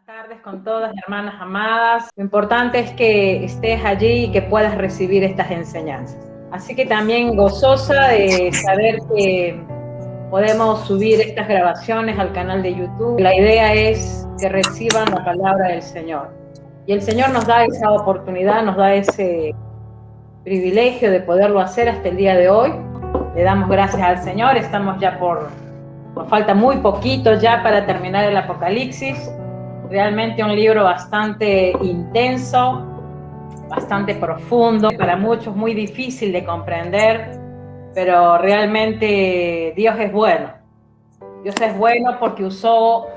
Tardes con todas, hermanas amadas. Lo importante es que estés allí y que puedas recibir estas enseñanzas. Así que también gozosa de saber que podemos subir estas grabaciones al canal de YouTube. La idea es que reciban la palabra del Señor. Y el Señor nos da esa oportunidad, nos da ese privilegio de poderlo hacer hasta el día de hoy. Le damos gracias al Señor. Estamos ya nos falta muy poquito ya para terminar el Apocalipsis. Realmente un libro bastante intenso, bastante profundo, para muchos muy difícil de comprender, pero realmente Dios es bueno. Dios es bueno porque usó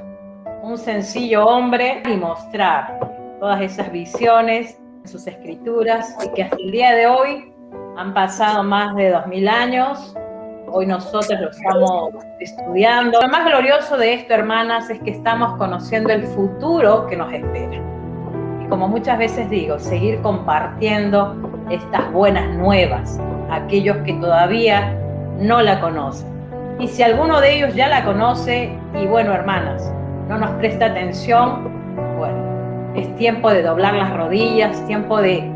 un sencillo hombre y mostrar todas esas visiones en sus escrituras, y que hasta el día de hoy han pasado más de 2000 años. Hoy nosotros lo estamos estudiando. Lo más glorioso de esto, hermanas, es que estamos conociendo el futuro que nos espera. Y como muchas veces digo, seguir compartiendo estas buenas nuevas a aquellos que todavía no la conocen. Y si alguno de ellos ya la conoce, y bueno, hermanas, no nos presta atención, bueno, es tiempo de doblar las rodillas, tiempo de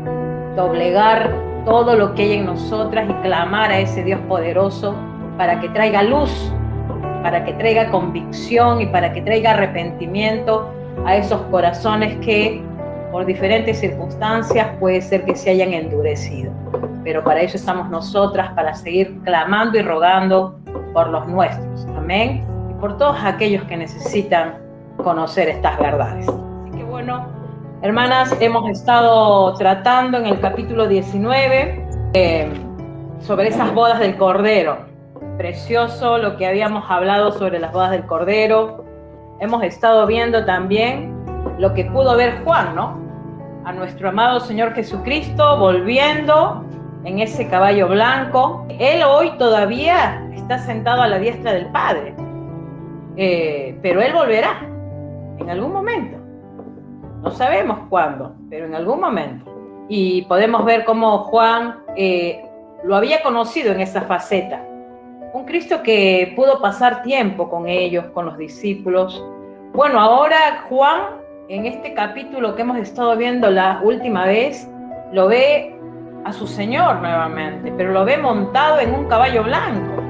doblegar todo lo que hay en nosotras y clamar a ese Dios poderoso para que traiga luz, para que traiga convicción y para que traiga arrepentimiento a esos corazones que por diferentes circunstancias puede ser que se hayan endurecido. Pero para eso estamos nosotras, para seguir clamando y rogando por los nuestros. Amén. Y por todos aquellos que necesitan conocer estas verdades. Así que bueno, hermanas, hemos estado tratando en el capítulo 19 sobre esas bodas del Cordero. Precioso lo que habíamos hablado sobre las bodas del Cordero. Hemos estado viendo también lo que pudo ver Juan, ¿no? A nuestro amado Señor Jesucristo volviendo en ese caballo blanco. Él hoy todavía está sentado a la diestra del Padre, pero Él volverá en algún momento. No sabemos cuándo, pero en algún momento. Y podemos ver cómo Juan lo había conocido en esa faceta. Un Cristo que pudo pasar tiempo con ellos, con los discípulos. Bueno, ahora Juan, en este capítulo que hemos estado viendo la última vez, lo ve a su Señor nuevamente, pero lo ve montado en un caballo blanco.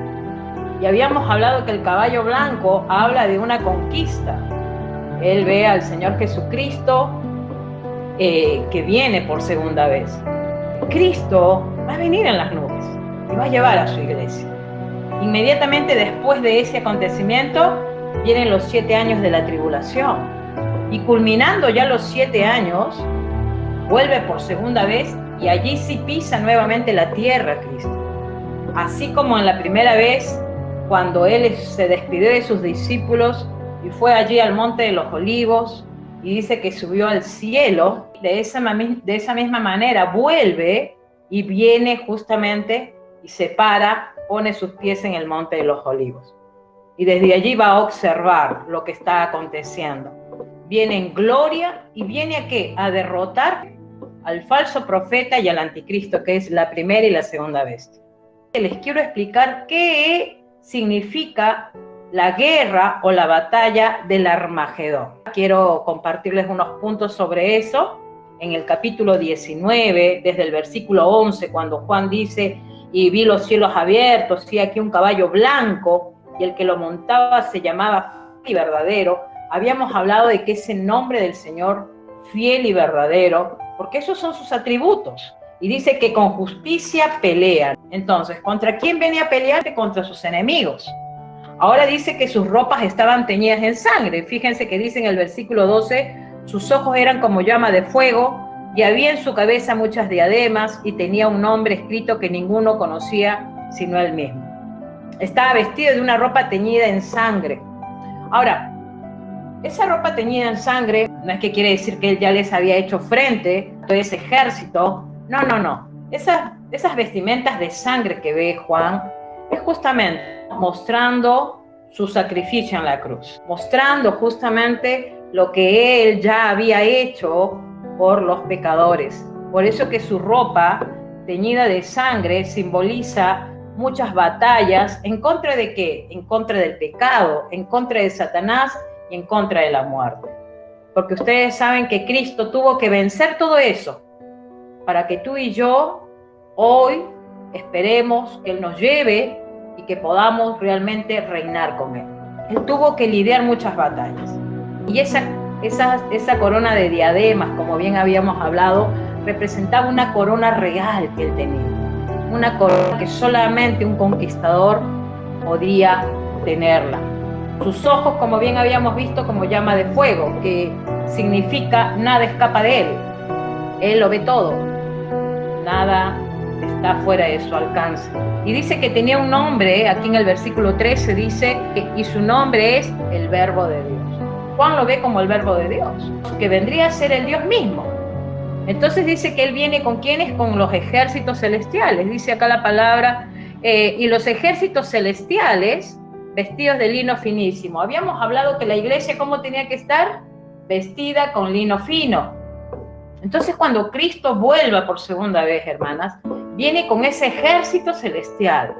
Y habíamos hablado que el caballo blanco habla de una conquista. Él ve al Señor Jesucristo que viene por segunda vez. Cristo va a venir en las nubes y va a llevar a su iglesia. Inmediatamente después de ese acontecimiento vienen los 7 años de la tribulación, y culminando ya los 7 años vuelve por segunda vez, y allí sí pisa nuevamente la tierra Cristo. Así como en la primera vez, cuando Él se despidió de sus discípulos y fue allí al Monte de los Olivos, y dice que subió al cielo, de esa misma manera vuelve y viene justamente y se para, pone sus pies en el Monte de los Olivos. Y desde allí va a observar lo que está aconteciendo. Viene en gloria y viene ¿a qué? A derrotar al falso profeta y al anticristo, que es la primera y la segunda bestia. Les quiero explicar qué significa la guerra o la batalla del Armagedón. Quiero compartirles unos puntos sobre eso. En el capítulo 19, desde el versículo 11, cuando Juan dice: y vi los cielos abiertos, y aquí un caballo blanco, y el que lo montaba se llamaba Fiel y Verdadero. Habíamos hablado de que ese nombre del Señor, Fiel y Verdadero, porque esos son sus atributos. Y dice que con justicia pelean. Entonces, ¿contra quién venía a pelear? Contra sus enemigos. Ahora dice que sus ropas estaban teñidas en sangre. Fíjense que dice en el versículo 12, sus ojos eran como llama de fuego, y había en su cabeza muchas diademas, y tenía un nombre escrito que ninguno conocía sino él mismo. Estaba vestido de una ropa teñida en sangre. Ahora, esa ropa teñida en sangre no es que quiere decir que él ya les había hecho frente a todo ese ejército. No. Esas vestimentas de sangre que ve Juan es justamente mostrando su sacrificio en la cruz, mostrando justamente lo que él ya había hecho por los pecadores. Por eso que su ropa teñida de sangre simboliza muchas batallas. ¿En contra de qué? En contra del pecado, en contra de Satanás y en contra de la muerte. porque ustedes saben que Cristo tuvo que vencer todo eso para que tú y yo hoy esperemos que Él nos lleve y que podamos realmente reinar con Él. Él tuvo que lidiar muchas batallas. Y esa corona de diademas, como bien habíamos hablado, representaba una corona real que Él tenía. Una corona que solamente un conquistador podía tenerla. Sus ojos, como bien habíamos visto, como llama de fuego, que significa nada escapa de Él. Él lo ve todo. Nada está fuera de su alcance. Y dice que tenía un nombre, aquí en el versículo 13 dice, y su nombre es el Verbo de Dios. Juan lo ve como el Verbo de Dios, que vendría a ser el Dios mismo. Entonces dice que Él viene con ¿quiénes? Con los ejércitos celestiales. Dice acá la palabra, y los ejércitos celestiales vestidos de lino finísimo. Habíamos hablado que la iglesia, ¿cómo tenía que estar? Vestida con lino fino. Entonces, cuando Cristo vuelva por segunda vez, hermanas, viene con ese ejército celestial,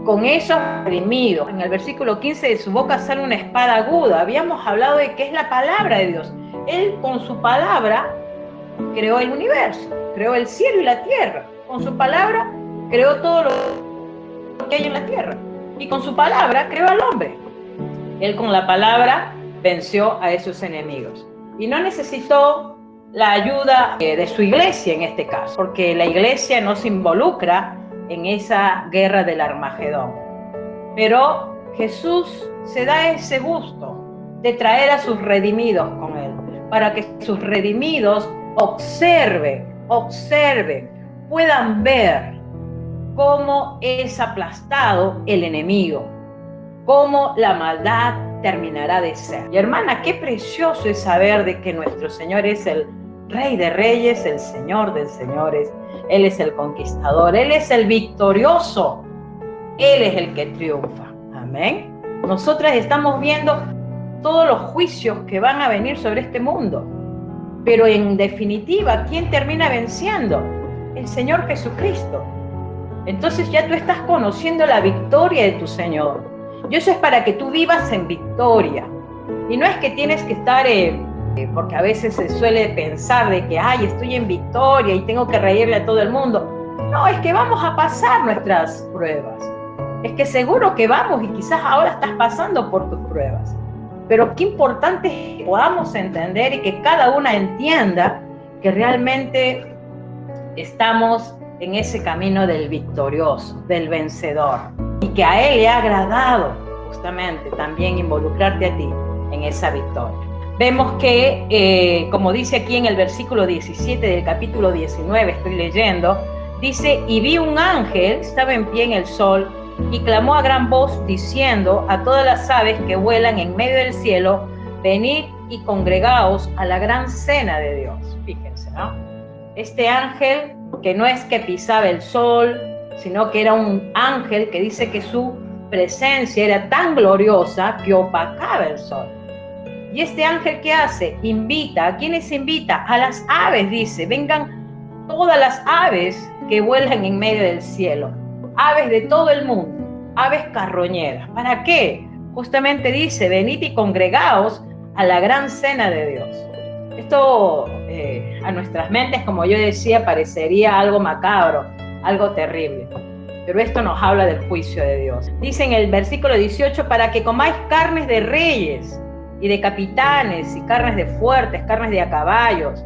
con esos redimidos. En el versículo 15, de su boca sale una espada aguda. Habíamos hablado de que es la palabra de Dios. Él, con su palabra, creó el universo, creó el cielo y la tierra. Con su palabra, creó todo lo que hay en la tierra. Y con su palabra, creó al hombre. Él, con la palabra, venció a esos enemigos. Y no necesitó la ayuda de su iglesia en este caso, porque la iglesia no se involucra en esa guerra del Armagedón. Pero Jesús se da ese gusto de traer a sus redimidos con Él, para que sus redimidos observen, puedan ver cómo es aplastado el enemigo, cómo la maldad terminará de ser. Y hermana, qué precioso es saber de que nuestro Señor es el Rey de Reyes, el Señor de Señores. Él es el conquistador, Él es el victorioso, Él es el que triunfa. Amén. Nosotras estamos viendo todos los juicios que van a venir sobre este mundo, pero en definitiva, ¿quién termina venciendo? El Señor Jesucristo. Entonces ya tú estás conociendo la victoria de tu Señor. Y eso es para que tú vivas en victoria. Y no es que tienes que estar, porque a veces se suele pensar de que, ay, estoy en victoria y tengo que reírle a todo el mundo. No, es que vamos a pasar nuestras pruebas. Es que seguro que vamos y quizás ahora estás pasando por tus pruebas. Pero qué importante es que podamos entender y que cada una entienda que realmente estamos en ese camino del victorioso, del vencedor, y que a Él le ha agradado justamente también involucrarte a ti en esa victoria. Vemos que, como dice aquí en el versículo 17 del capítulo 19, estoy leyendo, dice, y vi un ángel, estaba en pie en el sol, y clamó a gran voz diciendo a todas las aves que vuelan en medio del cielo, venid y congregaos a la gran cena de Dios. Fíjense, ¿no? Este ángel, que no es que pisaba el sol, sino que era un ángel que dice que su presencia era tan gloriosa que opacaba el sol. Y este ángel, ¿qué hace? Invita. ¿A quiénes invita? A las aves, dice, vengan todas las aves que vuelan en medio del cielo. Aves de todo el mundo, aves carroñeras. ¿Para qué? Justamente dice, venid y congregaos a la gran cena de Dios. Esto a nuestras mentes, como yo decía, parecería algo macabro, algo terrible. Pero esto nos habla del juicio de Dios. Dice en el versículo 18, para que comáis carnes de reyes y de capitanes, y carnes de fuertes, carnes de a caballos,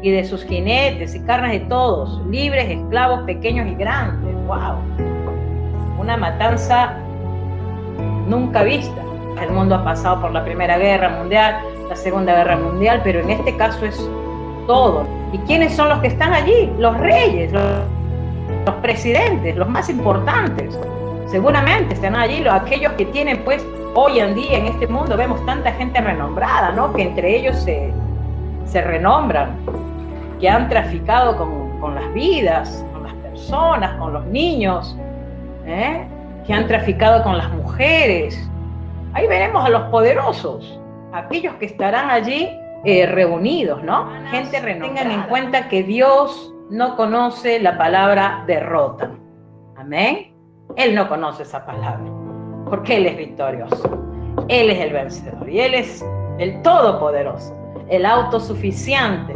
y de sus jinetes, y carnes de todos, libres, esclavos, pequeños y grandes. ¡Wow! Una matanza nunca vista. El mundo ha pasado por la Primera Guerra Mundial, la Segunda Guerra Mundial, pero en este caso es todo. ¿Y quiénes son los que están allí? Los reyes, los presidentes, los más importantes. Seguramente están allí aquellos que tienen, pues, hoy en día en este mundo vemos tanta gente renombrada, ¿no? Que entre ellos se renombran, que han traficado con las vidas, con las personas, con los niños, que han traficado con las mujeres. Ahí veremos a los poderosos, aquellos que estarán allí reunidos, ¿no? Gente renombrada. Tengan en cuenta que Dios no conoce la palabra derrota. Amén. Él no conoce esa palabra, porque Él es victorioso. Él es el vencedor y Él es el todopoderoso. el autosuficiente.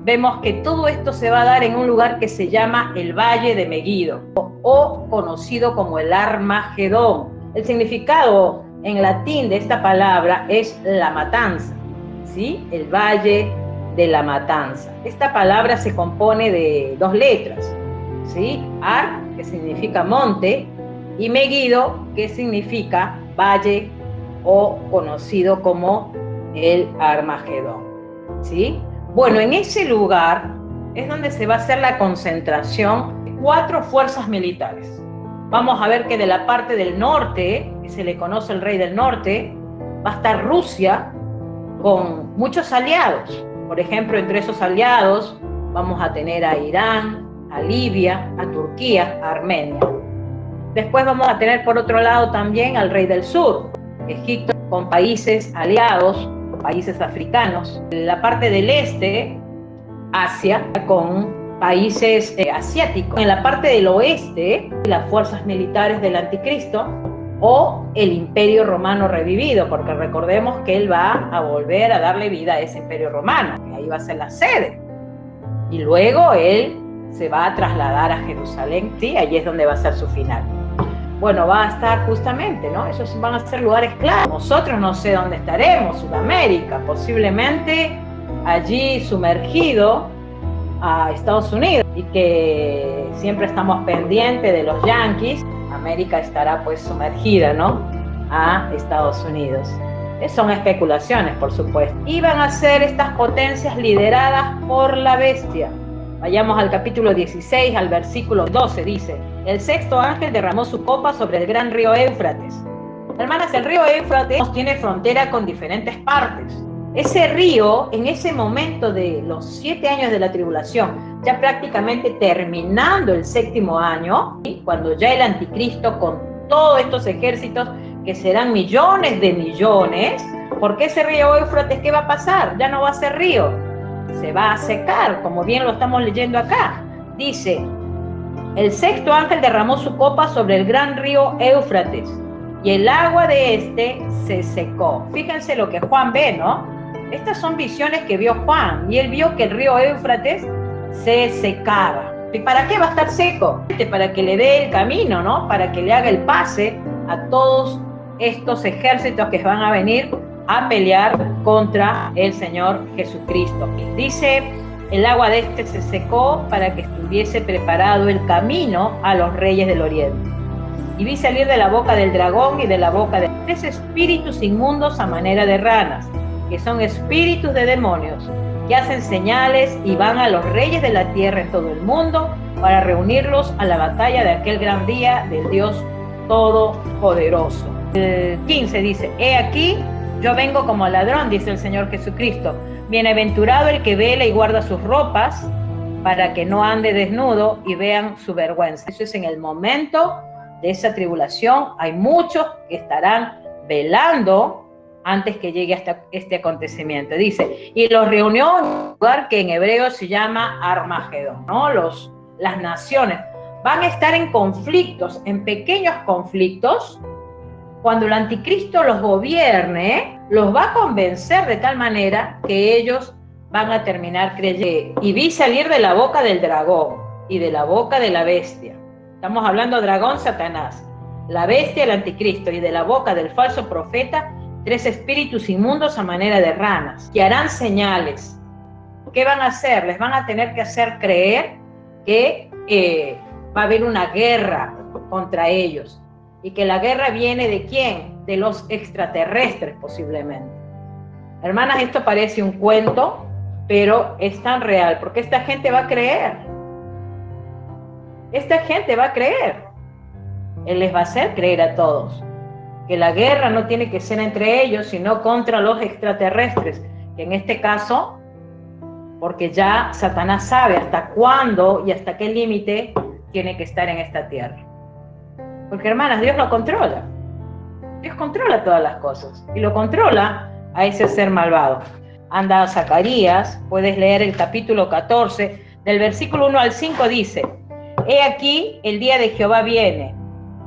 Vemos que todo esto se va a dar en un lugar que se llama el Valle de Meguido, o conocido como el Armagedón. El significado en latín de esta palabra es la matanza, ¿sí? El Valle de la Matanza. Esta palabra se compone de 2 letras, ¿sí? Ar, que significa monte, y Meguido, que significa valle o conocido como el Armagedón, ¿sí? Bueno, en ese lugar es donde se va a hacer la concentración de 4 fuerzas militares. Vamos a ver que de la parte del norte, que se le conoce el rey del norte, va a estar Rusia con muchos aliados. Por ejemplo, entre esos aliados vamos a tener a Irán, a Libia, a Turquía, a Armenia. Después vamos a tener por otro lado también al rey del sur, Egipto, con países aliados, países africanos. En la parte del este, Asia, con países asiáticos. En la parte del oeste, las fuerzas militares del anticristo o el imperio romano revivido, porque recordemos que él va a volver a darle vida a ese imperio romano, que ahí va a ser la sede. Y luego él se va a trasladar a Jerusalén, sí, allí es donde va a ser su final. Bueno, va a estar justamente, ¿no? Esos van a ser lugares claros. Nosotros no sé dónde estaremos, Sudamérica, posiblemente allí sumergido a Estados Unidos, y que siempre estamos pendientes de los yanquis. América estará pues sumergida, ¿no?, a Estados Unidos. Son especulaciones, por supuesto. Y van a ser estas potencias lideradas por la bestia. Vayamos al capítulo 16, al versículo 12, dice: el 6º ángel derramó su copa sobre el gran río Éufrates. Hermanas, el río Éufrates tiene frontera con diferentes partes. Ese río, en ese momento de los 7 años de la tribulación, ya prácticamente terminando el 7º año, cuando ya el anticristo con todos estos ejércitos, que serán millones de millones, porque ese río Éufrates, ¿qué va a pasar? Ya no va a ser río, se va a secar, como bien lo estamos leyendo acá. Dice: el 6º ángel derramó su copa sobre el gran río Éufrates, y el agua de este se secó. Fíjense lo que Juan ve, ¿no? Estas son visiones que vio Juan, y él vio que el río Éufrates se secaba. ¿Y para qué va a estar seco? Para que le dé el camino, ¿no? Para que le haga el pase a todos estos ejércitos que van a venir a pelear contra el Señor Jesucristo. Dice: el agua de este se secó para que estuviese preparado el camino a los reyes del oriente. Y vi salir de la boca del dragón y de la boca de 3 espíritus inmundos a manera de ranas, que son espíritus de demonios, que hacen señales y van a los reyes de la tierra en todo el mundo para reunirlos a la batalla de aquel gran día del Dios Todopoderoso. El 15 dice: he aquí, yo vengo como ladrón, dice el Señor Jesucristo. Bienaventurado el que vela y guarda sus ropas, para que no ande desnudo y vean su vergüenza. Eso es en el momento de esa tribulación. Hay muchos que estarán velando antes que llegue hasta este acontecimiento. Dice: y los reunió en un lugar que en hebreo se llama Armagedón, ¿no? Las naciones van a estar en conflictos, en pequeños conflictos. Cuando el anticristo los gobierne, los va a convencer de tal manera que ellos van a terminar creyendo. Y vi salir de la boca del dragón y de la boca de la bestia. Estamos hablando de dragón, Satanás, la bestia, el anticristo, y de la boca del falso profeta, 3 espíritus inmundos a manera de ranas, que harán señales. ¿Qué van a hacer? Les van a tener que hacer creer que va a haber una guerra contra ellos, y que la guerra viene ¿de quién? De los extraterrestres, posiblemente. Hermanas, esto parece un cuento, pero es tan real, porque esta gente va a creer. Esta gente va a creer. Él les va a hacer creer a todos que la guerra no tiene que ser entre ellos, sino contra los extraterrestres, que en este caso, porque ya Satanás sabe hasta cuándo y hasta qué límite tiene que estar en esta tierra. Porque, hermanas, Dios lo controla. Dios controla todas las cosas, y lo controla a ese ser malvado. Anda a Zacarías, puedes leer el capítulo 14, del versículo 1 al 5, dice: he aquí, el día de Jehová viene,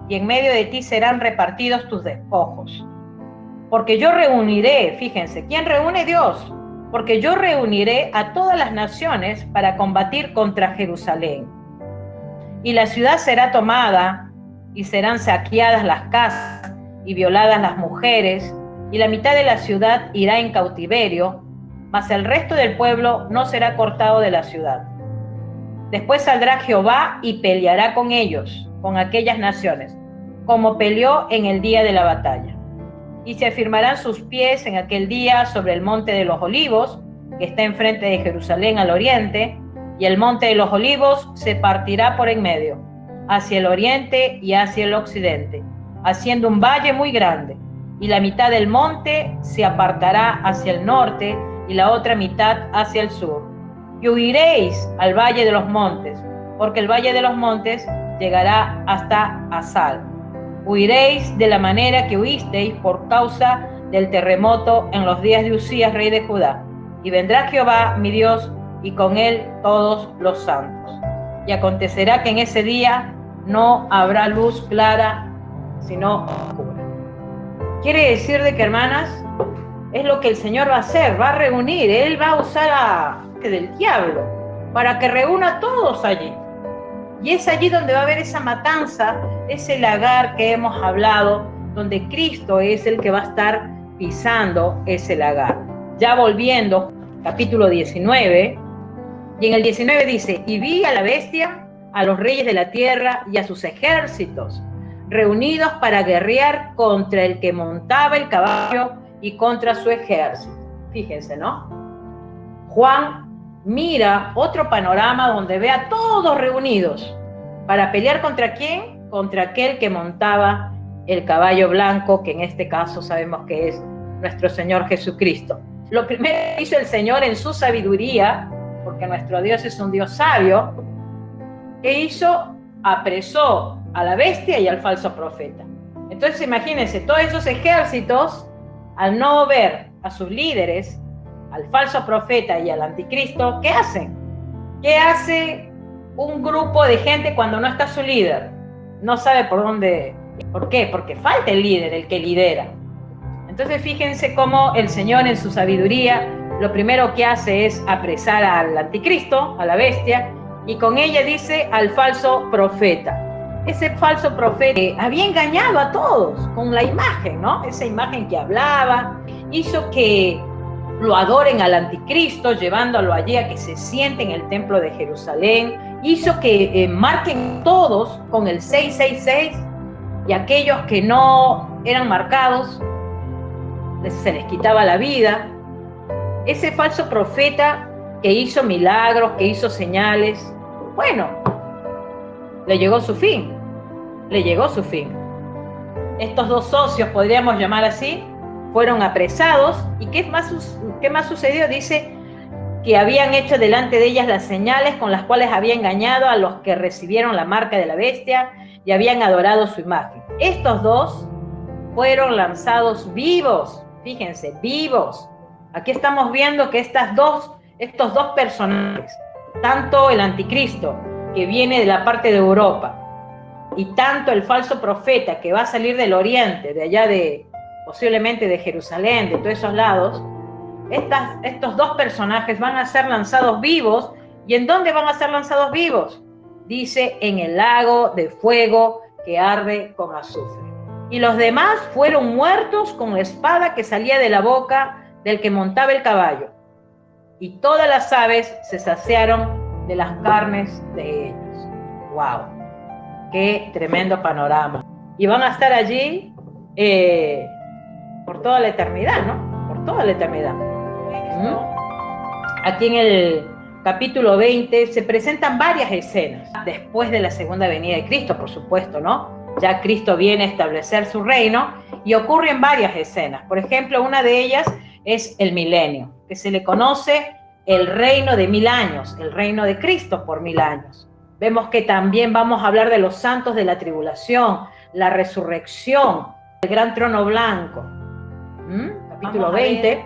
y en medio de ti serán repartidos tus despojos. Porque yo reuniré, fíjense, ¿quién reúne? Dios. porque yo reuniré a todas las naciones para combatir contra Jerusalén. Y la ciudad será tomada, y serán saqueadas las casas, y violadas las mujeres, y la mitad de la ciudad irá en cautiverio, mas el resto del pueblo no será cortado de la ciudad. Después saldrá Jehová y peleará con ellos, con aquellas naciones, como peleó en el día de la batalla. Y se afirmarán sus pies en aquel día sobre el monte de los Olivos, que está enfrente de Jerusalén al oriente, y el monte de los Olivos se partirá por en medio, hacia el oriente y hacia el occidente, haciendo un valle muy grande, y la mitad del monte se apartará hacia el norte y la otra mitad hacia el sur. Y huiréis al valle de los montes, porque el valle de los montes llegará hasta Asal. Huiréis de la manera que huisteis por causa del terremoto en los días de Usías, rey de Judá. Y vendrá Jehová, mi Dios, y con él todos los santos. Y acontecerá que en ese día no habrá luz clara, sino oscura. Quiere decir de que, hermanas, es lo que el Señor va a hacer, va a reunir, Él va a usar del diablo para que reúna a todos allí. Y es allí donde va a haber esa matanza, ese lagar que hemos hablado, donde Cristo es el que va a estar pisando ese lagar. Ya volviendo, capítulo 19, y en el 19 dice: y vi a la bestia, a los reyes de la tierra y a sus ejércitos, reunidos para guerrear contra el que montaba el caballo y contra su ejército. Fíjense, ¿no? Juan mira otro panorama donde ve a todos reunidos para pelear ¿contra quién? Contra aquel que montaba el caballo blanco, que en este caso sabemos que es nuestro Señor Jesucristo. Lo primero que hizo el Señor en su sabiduría, porque nuestro Dios es un Dios sabio, ¿qué hizo? Apresó a la bestia y al falso profeta. Entonces imagínense, todos esos ejércitos, al no ver a sus líderes, al falso profeta y al anticristo, ¿qué hacen? ¿Qué hace un grupo de gente cuando no está su líder? No sabe por dónde. ¿Por qué? Porque falta el líder, el que lidera. Entonces fíjense cómo el Señor en su sabiduría lo primero que hace es apresar al anticristo, a la bestia, y con ella dice al falso profeta. Ese falso profeta había engañado a todos con la imagen, ¿no? Esa imagen que hablaba, hizo que lo adoren al anticristo, llevándolo allí a que se siente en el templo de Jerusalén, hizo que marquen todos con el 666, y aquellos que no eran marcados, se les quitaba la vida. Ese falso profeta que hizo milagros, que hizo señales, bueno, le llegó su fin, Estos dos socios, podríamos llamar así, fueron apresados. ¿Y qué más sucedió? Dice que habían hecho delante de ellas las señales con las cuales había engañado a los que recibieron la marca de la bestia y habían adorado su imagen. Estos dos fueron lanzados vivos, fíjense, vivos. Aquí estamos viendo que estos dos personajes, tanto el anticristo, que viene de la parte de Europa, y tanto el falso profeta, que va a salir del oriente, de allá posiblemente de Jerusalén, de todos esos lados, estos dos personajes van a ser lanzados vivos. ¿Y en dónde van a ser lanzados vivos? Dice, en el lago de fuego que arde con azufre. Y los demás fueron muertos con la espada que salía de la boca del que montaba el caballo. Y todas las aves se saciaron de las carnes de ellos. ¡Wow! ¡Qué tremendo panorama! Y van a estar allí por toda la eternidad, ¿no? Por toda la eternidad. Aquí en el capítulo 20 se presentan varias escenas después de la segunda venida de Cristo, por supuesto, ¿no? Ya Cristo viene a establecer su reino y ocurren varias escenas. Por ejemplo, una de ellas es el milenio, que se le conoce el reino de 1000 años, el reino de Cristo por 1000 años. Vemos que también vamos a hablar de los santos de la tribulación, la resurrección, el gran trono blanco. Capítulo 20.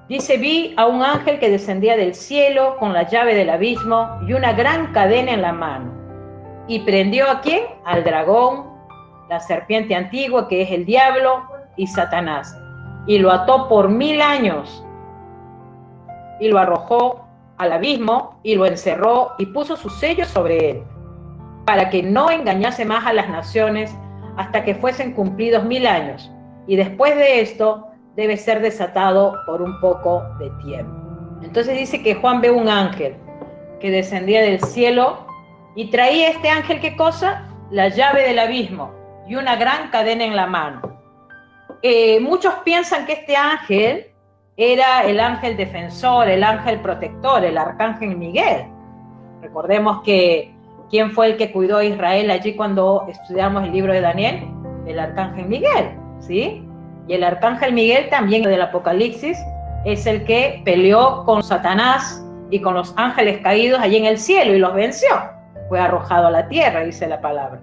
Dice, vi a un ángel que descendía del cielo con la llave del abismo y una gran cadena en la mano. ¿Y prendió a quién? Al dragón, la serpiente antigua, que es el diablo, y Satanás. y lo ató por 1000 años y lo arrojó al abismo y lo encerró y puso su sello sobre él, para que no engañase más a las naciones hasta que fuesen cumplidos 1000 años. Y después de esto debe ser desatado por un poco de tiempo. Entonces dice que Juan ve un ángel que descendía del cielo y traía este ángel, ¿qué cosa? La llave del abismo y una gran cadena en la mano. Muchos piensan que este ángel era el ángel defensor, el ángel protector, el arcángel Miguel. Recordemos que ¿quién fue el que cuidó a Israel allí cuando estudiamos el libro de Daniel? El arcángel Miguel, ¿sí? Y el arcángel Miguel también del Apocalipsis es el que peleó con Satanás y con los ángeles caídos allí en el cielo y los venció. Fue arrojado a la tierra, dice la palabra.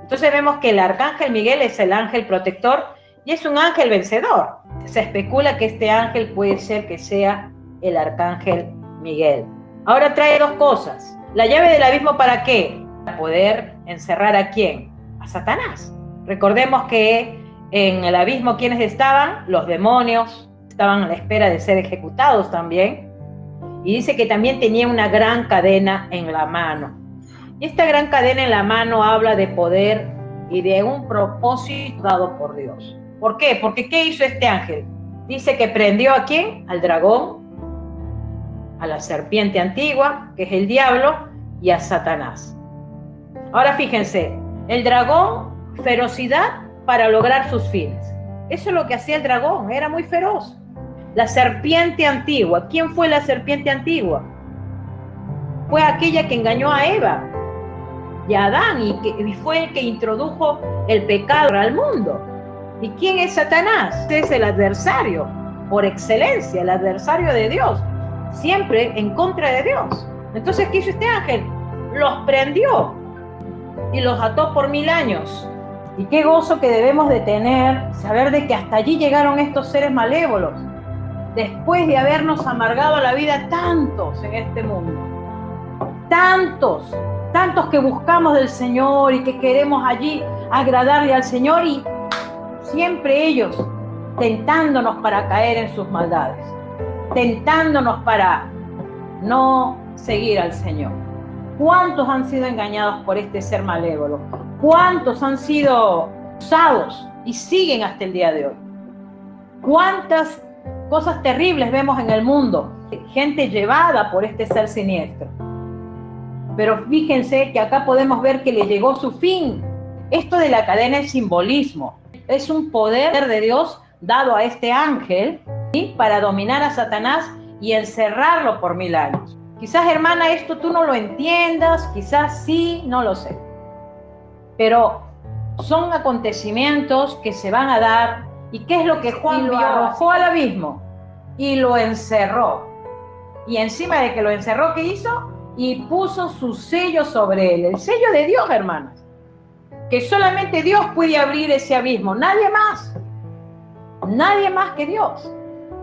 Entonces vemos que el arcángel Miguel es el ángel protector y es un ángel vencedor. Se especula que este ángel puede ser que sea el arcángel Miguel. Ahora trae dos cosas. La llave del abismo, ¿para qué? Para poder encerrar ¿a quién? A Satanás. Recordemos que en el abismo, ¿quiénes estaban? Los demonios, estaban a la espera de ser ejecutados también. Y dice que también tenía una gran cadena en la mano. Y esta gran cadena en la mano habla de poder y de un propósito dado por Dios. ¿Por qué? Porque ¿qué hizo este ángel? Dice que prendió ¿a quién? Al dragón, a la serpiente antigua, que es el diablo, y a Satanás. Ahora fíjense, el dragón, ferocidad para lograr sus fines. Eso es lo que hacía el dragón, era muy feroz. La serpiente antigua, ¿quién fue la serpiente antigua? Fue aquella que engañó a Eva y a Adán y fue el que introdujo el pecado al mundo. ¿Y quién es Satanás? Es el adversario, por excelencia, el adversario de Dios, siempre en contra de Dios. Entonces, ¿qué hizo este ángel? Los prendió y los ató por 1000 años. Y qué gozo que debemos de tener, saber de que hasta allí llegaron estos seres malévolos, después de habernos amargado la vida tantos en este mundo. Tantos que buscamos del Señor y que queremos allí agradarle al Señor y siempre ellos tentándonos para caer en sus maldades, tentándonos para no seguir al Señor. ¿Cuántos han sido engañados por este ser malévolo? ¿Cuántos han sido usados y siguen hasta el día de hoy? ¿Cuántas cosas terribles vemos en el mundo? Gente llevada por este ser siniestro. Pero fíjense que acá podemos ver que le llegó su fin. Esto de la cadena es simbolismo. Es un poder de Dios dado a este ángel, ¿sí?, para dominar a Satanás y encerrarlo por 1000 años. Quizás, hermana, esto tú no lo entiendas, quizás sí, no lo sé. Pero son acontecimientos que se van a dar. ¿Y qué es lo que Juan vio? Lo arrojó al abismo y lo encerró. Y encima de que lo encerró, ¿qué hizo? Y puso su sello sobre él. El sello de Dios, hermanas. Que solamente Dios puede abrir ese abismo. Nadie más. Nadie más que Dios.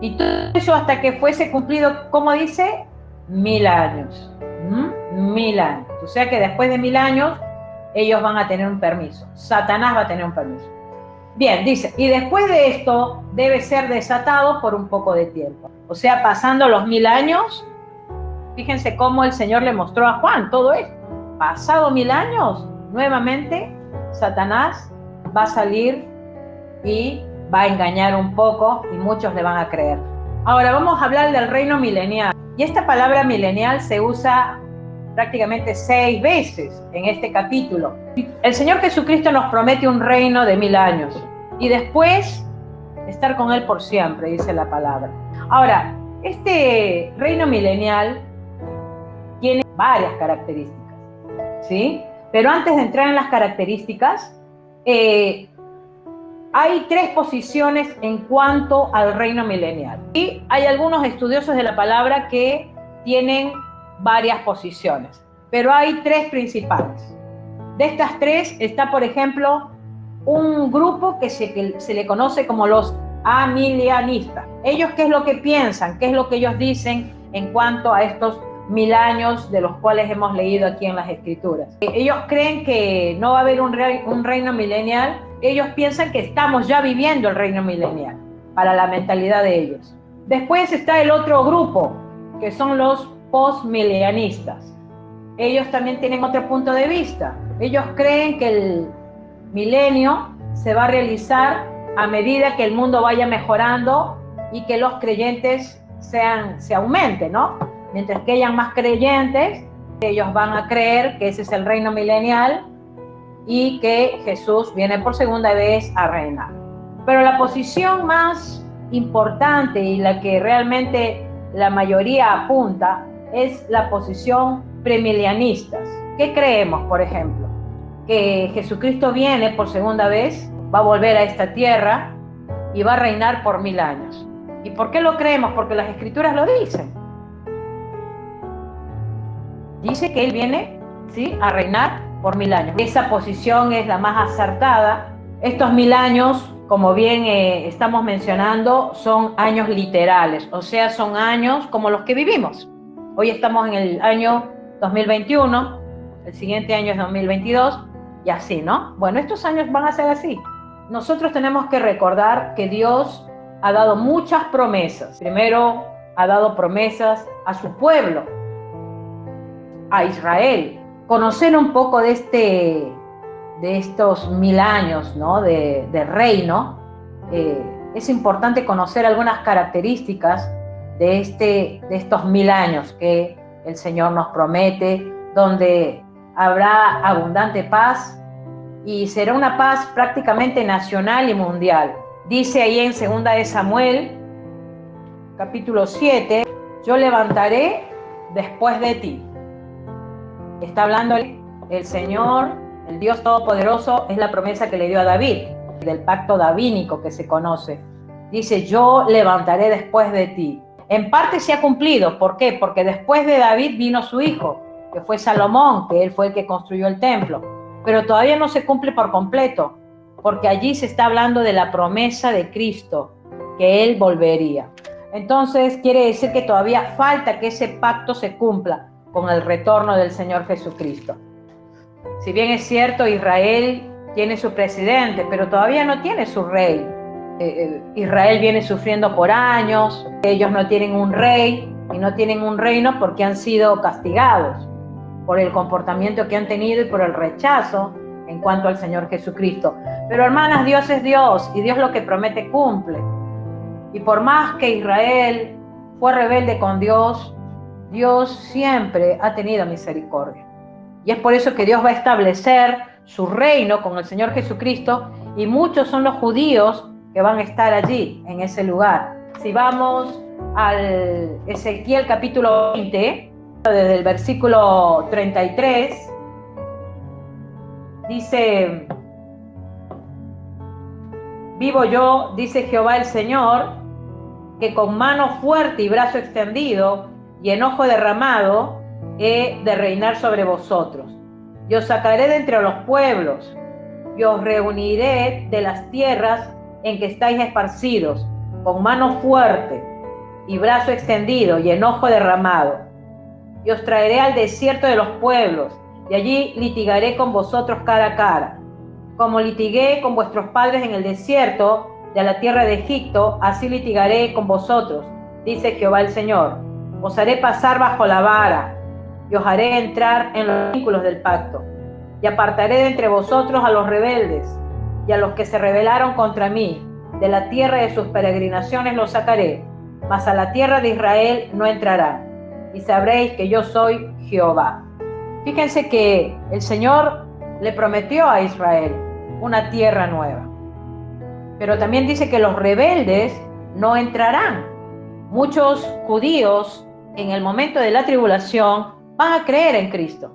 Y todo eso hasta que fuese cumplido, ¿cómo dice? 1000 años. 1000 años. O sea que después de 1000 años, ellos van a tener un permiso. Satanás va a tener un permiso. Bien, dice, y después de esto debe ser desatado por un poco de tiempo. O sea, pasando los 1000 años, fíjense cómo el Señor le mostró a Juan todo esto. Pasado 1000 años, nuevamente, Satanás va a salir y va a engañar un poco y muchos le van a creer. Ahora vamos a hablar del reino milenial. Y esta palabra milenial se usa prácticamente 6 veces en este capítulo. El Señor Jesucristo nos promete un reino de 1000 años y después estar con Él por siempre, dice la palabra. Ahora, este reino milenial tiene varias características, ¿sí? Pero antes de entrar en las características, hay 3 posiciones en cuanto al reino milenial. Y hay algunos estudiosos de la palabra que tienen varias posiciones, pero hay 3 principales. De estas 3 está, por ejemplo, un grupo que se le conoce como los amilianistas. Ellos, ¿qué es lo que piensan? ¿Qué es lo que ellos dicen en cuanto a estos 1000 años de los cuales hemos leído aquí en las Escrituras? Ellos creen que no va a haber un reino milenial. Ellos piensan que estamos ya viviendo el reino milenial. para la mentalidad de ellos. Después está el otro grupo, que son los postmilenialistas. Ellos también tienen otro punto de vista. Ellos creen que el milenio se va a realizar a medida que el mundo vaya mejorando y que los creyentes se aumenten, ¿no? Mientras que hayan más creyentes, ellos van a creer que ese es el reino milenial y que Jesús viene por segunda vez a reinar. Pero la posición más importante y la que realmente la mayoría apunta es la posición premilenialistas. ¿Qué creemos, por ejemplo? Que Jesucristo viene por segunda vez, va a volver a esta tierra y va a reinar por 1000 años. ¿Y por qué lo creemos? Porque las Escrituras lo dicen. Dice que Él viene, ¿sí?, a reinar por 1000 años. Esa posición es la más acertada. Estos 1000 años, como bien estamos mencionando, son años literales, o sea, son años como los que vivimos. Hoy estamos en el año 2021, el siguiente año es 2022, y así, ¿no? Bueno, estos años van a ser así. Nosotros tenemos que recordar que Dios ha dado muchas promesas. Primero, ha dado promesas a su pueblo, a Israel. Conocer un poco de estos 1000 años, ¿no?, de reino. Es importante conocer algunas características de estos 1000 años que el Señor nos promete, donde habrá abundante paz y será una paz prácticamente nacional y mundial. Dice ahí en 2 de Samuel, capítulo 7, yo levantaré después de ti. Está hablando el Señor, el Dios Todopoderoso, es la promesa que le dio a David, del pacto davínico que se conoce. Dice, yo levantaré después de ti. En parte se ha cumplido. ¿Por qué? Porque después de David vino su hijo, que fue Salomón, que él fue el que construyó el templo. Pero todavía no se cumple por completo, porque allí se está hablando de la promesa de Cristo, que Él volvería. Entonces quiere decir que todavía falta que ese pacto se cumpla con el retorno del Señor Jesucristo. Si bien es cierto, Israel tiene su presidente, pero todavía no tiene su rey. Israel viene sufriendo por años, ellos no tienen un rey y no tienen un reino porque han sido castigados por el comportamiento que han tenido y por el rechazo en cuanto al Señor Jesucristo. Pero hermanas, Dios es Dios y Dios lo que promete cumple. Y por más que Israel fue rebelde con Dios, Dios siempre ha tenido misericordia. Y es por eso que Dios va a establecer su reino con el Señor Jesucristo, y muchos son los judíos que van a estar allí, en ese lugar. Si vamos al Ezequiel capítulo 20, desde el versículo 33, dice, vivo yo, dice Jehová el Señor, que con mano fuerte y brazo extendido y enojo derramado he de reinar sobre vosotros. Y os sacaré de entre los pueblos, y os reuniré de las tierras en que estáis esparcidos, con mano fuerte y brazo extendido y enojo derramado. Y os traeré al desierto de los pueblos, y allí litigaré con vosotros cara a cara. Como litigué con vuestros padres en el desierto de la tierra de Egipto, así litigaré con vosotros, dice Jehová el Señor. Os haré pasar bajo la vara, y os haré entrar en los vínculos del pacto. Y apartaré de entre vosotros a los rebeldes, y a los que se rebelaron contra mí. De la tierra de sus peregrinaciones los sacaré, mas a la tierra de Israel no entrarán. Y sabréis que yo soy Jehová. Fíjense que el Señor le prometió a Israel una tierra nueva. Pero también dice que los rebeldes no entrarán. Muchos judíos en el momento de la tribulación van a creer en Cristo.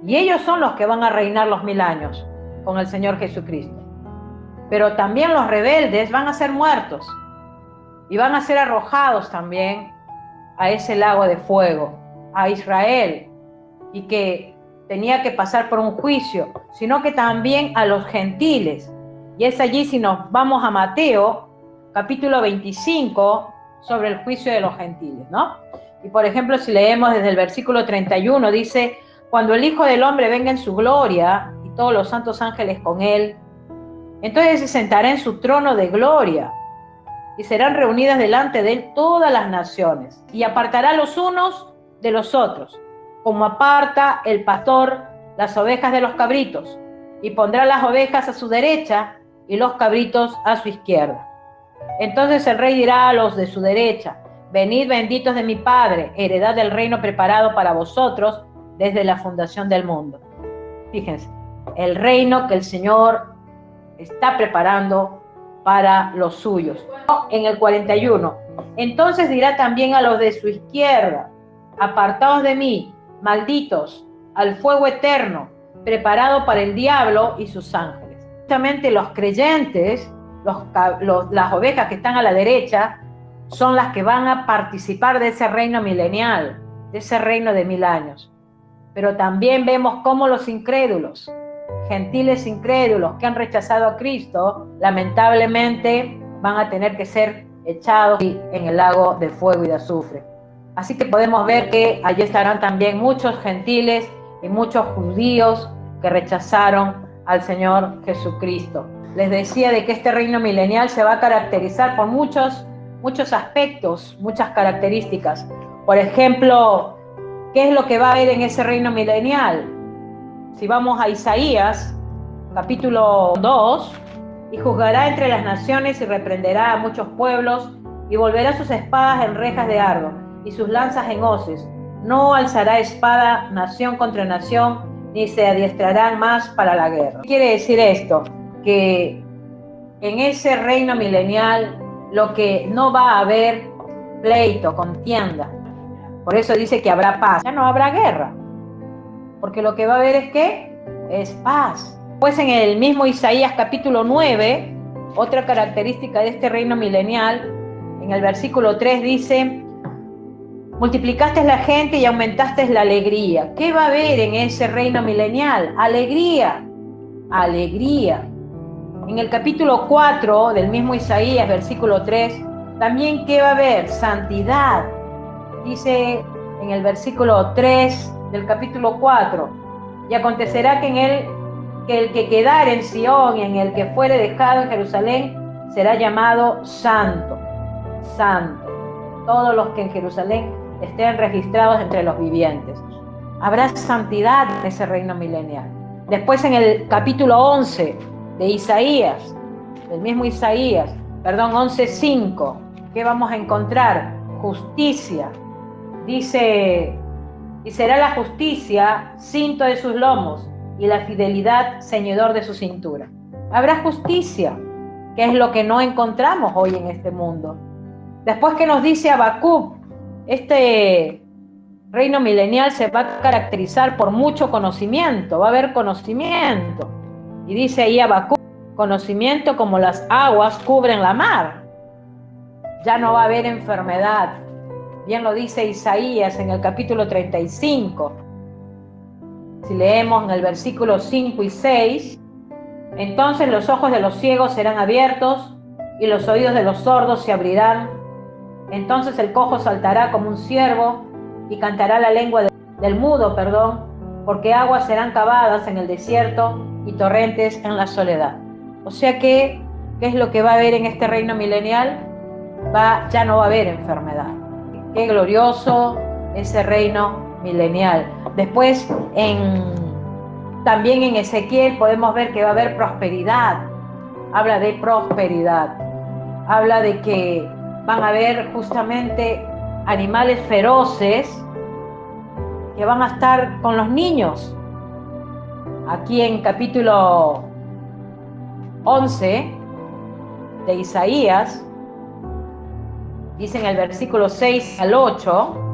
Y ellos son los que van a reinar los 1000 años con el Señor Jesucristo. Pero también los rebeldes van a ser muertos y van a ser arrojados también a ese lago de fuego, a Israel, y que tenía que pasar por un juicio, sino que también a los gentiles. Y es allí, si nos vamos a Mateo, capítulo 25, sobre el juicio de los gentiles, ¿no? Y por ejemplo, si leemos desde el versículo 31, dice, cuando el Hijo del Hombre venga en su gloria, y todos los santos ángeles con él, entonces se sentará en su trono de gloria, y serán reunidas delante de él todas las naciones, y apartará los unos de los otros, como aparta el pastor las ovejas de los cabritos, y pondrá las ovejas a su derecha y los cabritos a su izquierda. Entonces el rey dirá a los de su derecha: venid benditos de mi Padre, heredad del reino preparado para vosotros desde la fundación del mundo. Fíjense, el reino que el Señor está preparando para los suyos. En el 41, entonces dirá también a los de su izquierda: apartaos de mí, malditos, al fuego eterno, preparado para el diablo y sus ángeles. Justamente los creyentes, las ovejas que están a la derecha, son las que van a participar de ese reino milenial, de ese reino de 1000 años. Pero también vemos cómo los incrédulos, gentiles incrédulos que han rechazado a Cristo, lamentablemente van a tener que ser echados en el lago de fuego y de azufre. Así que podemos ver que allí estarán también muchos gentiles y muchos judíos que rechazaron al Señor Jesucristo. Les decía de que este reino milenial se va a caracterizar por muchos aspectos, muchas características. Por ejemplo, ¿qué es lo que va a haber en ese reino milenial? Si vamos a Isaías, capítulo 2, y juzgará entre las naciones y reprenderá a muchos pueblos y volverá sus espadas en rejas de ardo y sus lanzas en hoces. No alzará espada nación contra nación, ni se adiestrarán más para la guerra. ¿Qué quiere decir esto? Que en ese reino milenial lo que no va a haber pleito, contienda. Por eso dice que habrá paz. Ya no habrá guerra. Porque lo que va a haber es ¿qué? Es paz. Pues en el mismo Isaías capítulo 9, otra característica de este reino milenial, en el versículo 3 dice: multiplicaste la gente y aumentaste la alegría. ¿Qué va a haber en ese reino milenial? Alegría, alegría. En el capítulo 4 del mismo Isaías, versículo 3, también ¿qué va a haber? Santidad. Dice en el versículo 3 del capítulo 4: y acontecerá que en él, que el que quedare en Sión y en el que fuere dejado en Jerusalén será llamado santo, santo. Todos los que en Jerusalén estén registrados entre los vivientes. Habrá santidad en ese reino milenial. Después en el capítulo 11 de Isaías, del mismo Isaías, 11:5, ¿qué vamos a encontrar? Justicia. Dice: y será la justicia cinto de sus lomos y la fidelidad ceñidor de su cintura. Habrá justicia, que es lo que no encontramos hoy en este mundo. Después, que nos dice Habacuc, este reino milenial se va a caracterizar por mucho conocimiento, va a haber conocimiento. Y dice ahí Habacuc: conocimiento como las aguas cubren la mar. Ya no va a haber enfermedad. Bien lo dice Isaías en el capítulo 35. Si leemos en el versículo 5 y 6, entonces los ojos de los ciegos serán abiertos y los oídos de los sordos se abrirán. Entonces el cojo saltará como un ciervo y cantará la lengua del mudo, porque aguas serán cavadas en el desierto y torrentes en la soledad. O sea que, ¿qué es lo que va a haber en este reino milenial? Ya no va a haber enfermedad. Qué glorioso ese reino milenial. Después, también en Ezequiel podemos ver que va a haber prosperidad. Habla de prosperidad. Habla de que van a haber justamente animales feroces que van a estar con los niños. Aquí en capítulo 11 de Isaías, dice en el versículo 6 al 8: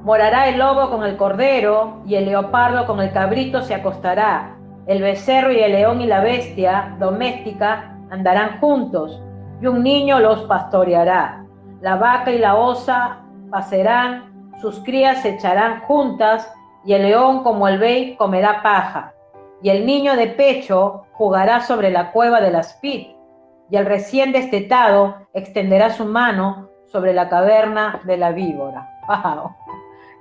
morará el lobo con el cordero, y el leopardo con el cabrito se acostará. El becerro y el león y la bestia doméstica andarán juntos, y un niño los pastoreará. La vaca y la osa pacerán, sus crías se echarán juntas, y el león como el buey comerá paja. Y el niño de pecho jugará sobre la cueva del aspid, y el recién destetado extenderá su mano sobre la caverna de la víbora. ¡Wow!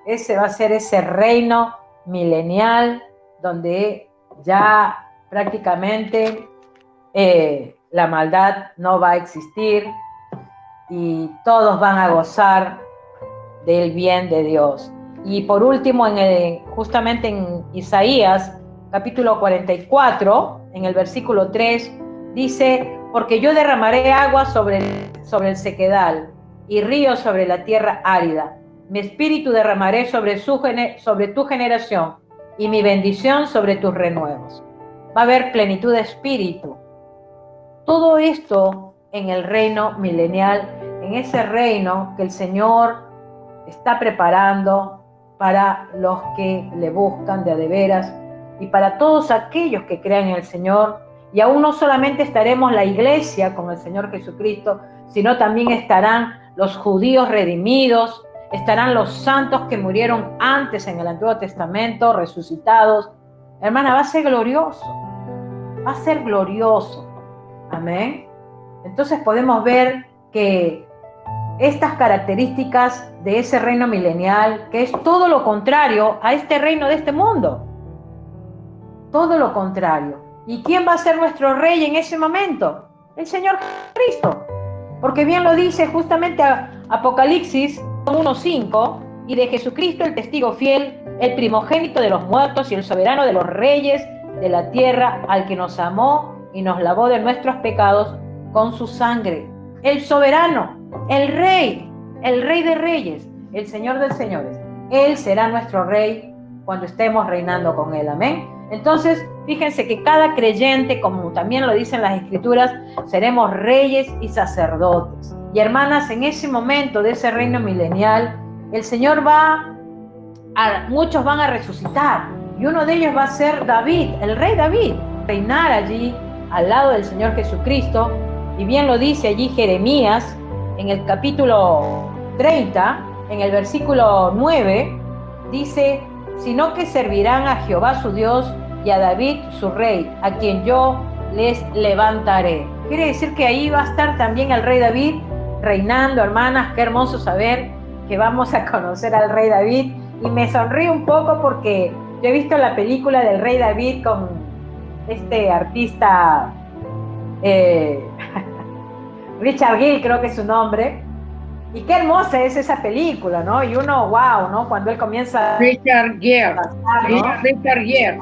Ese va a ser ese reino milenial donde ya prácticamente la maldad no va a existir y todos van a gozar del bien de Dios. Y por último, justamente en Isaías, capítulo 44, en el versículo 3, dice: porque yo derramaré agua sobre el sequedal y ríos sobre la tierra árida. Mi espíritu derramaré sobre tu generación y mi bendición sobre tus renuevos. Va a haber plenitud de espíritu. Todo esto en el reino milenial, en ese reino que el Señor está preparando para los que le buscan de a de veras y para todos aquellos que crean en el Señor. Y aún no solamente estaremos la iglesia con el Señor Jesucristo, sino también estarán los judíos redimidos, estarán los santos que murieron antes en el Antiguo Testamento, resucitados. Hermana, va a ser glorioso, va a ser glorioso. Amén. Entonces podemos ver que estas características de ese reino milenial, que es todo lo contrario a este reino de este mundo, todo lo contrario. ¿Y quién va a ser nuestro rey en ese momento? El Señor Cristo. Porque bien lo dice justamente Apocalipsis 1:5, y de Jesucristo el testigo fiel, el primogénito de los muertos y el soberano de los reyes de la tierra, al que nos amó y nos lavó de nuestros pecados con su sangre. El soberano, el rey de reyes, el Señor de señores. Él será nuestro rey cuando estemos reinando con Él. Amén. Entonces, fíjense que cada creyente, como también lo dicen las Escrituras, seremos reyes y sacerdotes. Y hermanas, en ese momento de ese reino milenial, el Señor muchos van a resucitar. Y uno de ellos va a ser David, el rey David, reinar allí al lado del Señor Jesucristo. Y bien lo dice allí Jeremías, en el capítulo 30, en el versículo 9, dice: sino que servirán a Jehová su Dios y a David su rey, a quien yo les levantaré. Quiere decir que ahí va a estar también el rey David reinando. Hermanas, qué hermoso saber que vamos a conocer al rey David. Y me sonrío un poco porque yo he visto la película del rey David con este artista Richard Gere, creo que es su nombre. Y qué hermosa es esa película, ¿no? Y uno, wow, ¿no? Cuando él comienza... Richard Gere. ¿No? Richard Gere.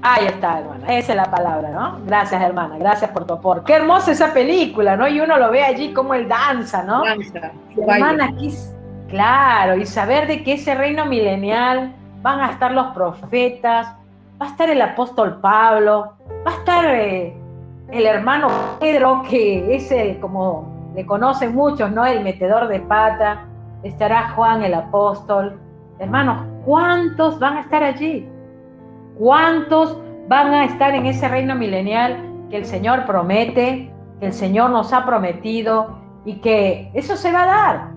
Ahí está, hermana. Esa es la palabra, ¿no? Gracias, hermana. Gracias por tu aporte. Qué hermosa esa película, ¿no? Y uno lo ve allí como él danza, ¿no? Danza. Hermana, aquí... Claro, y saber de que ese reino milenial van a estar los profetas, va a estar el apóstol Pablo, va a estar el hermano Pedro, que es el, como le conocen muchos, ¿no? El metedor de pata. Estará Juan el apóstol. Hermanos, ¿cuántos van a estar allí? ¿Cuántos van a estar en ese reino milenial que el Señor promete, que el Señor nos ha prometido, y que eso se va a dar?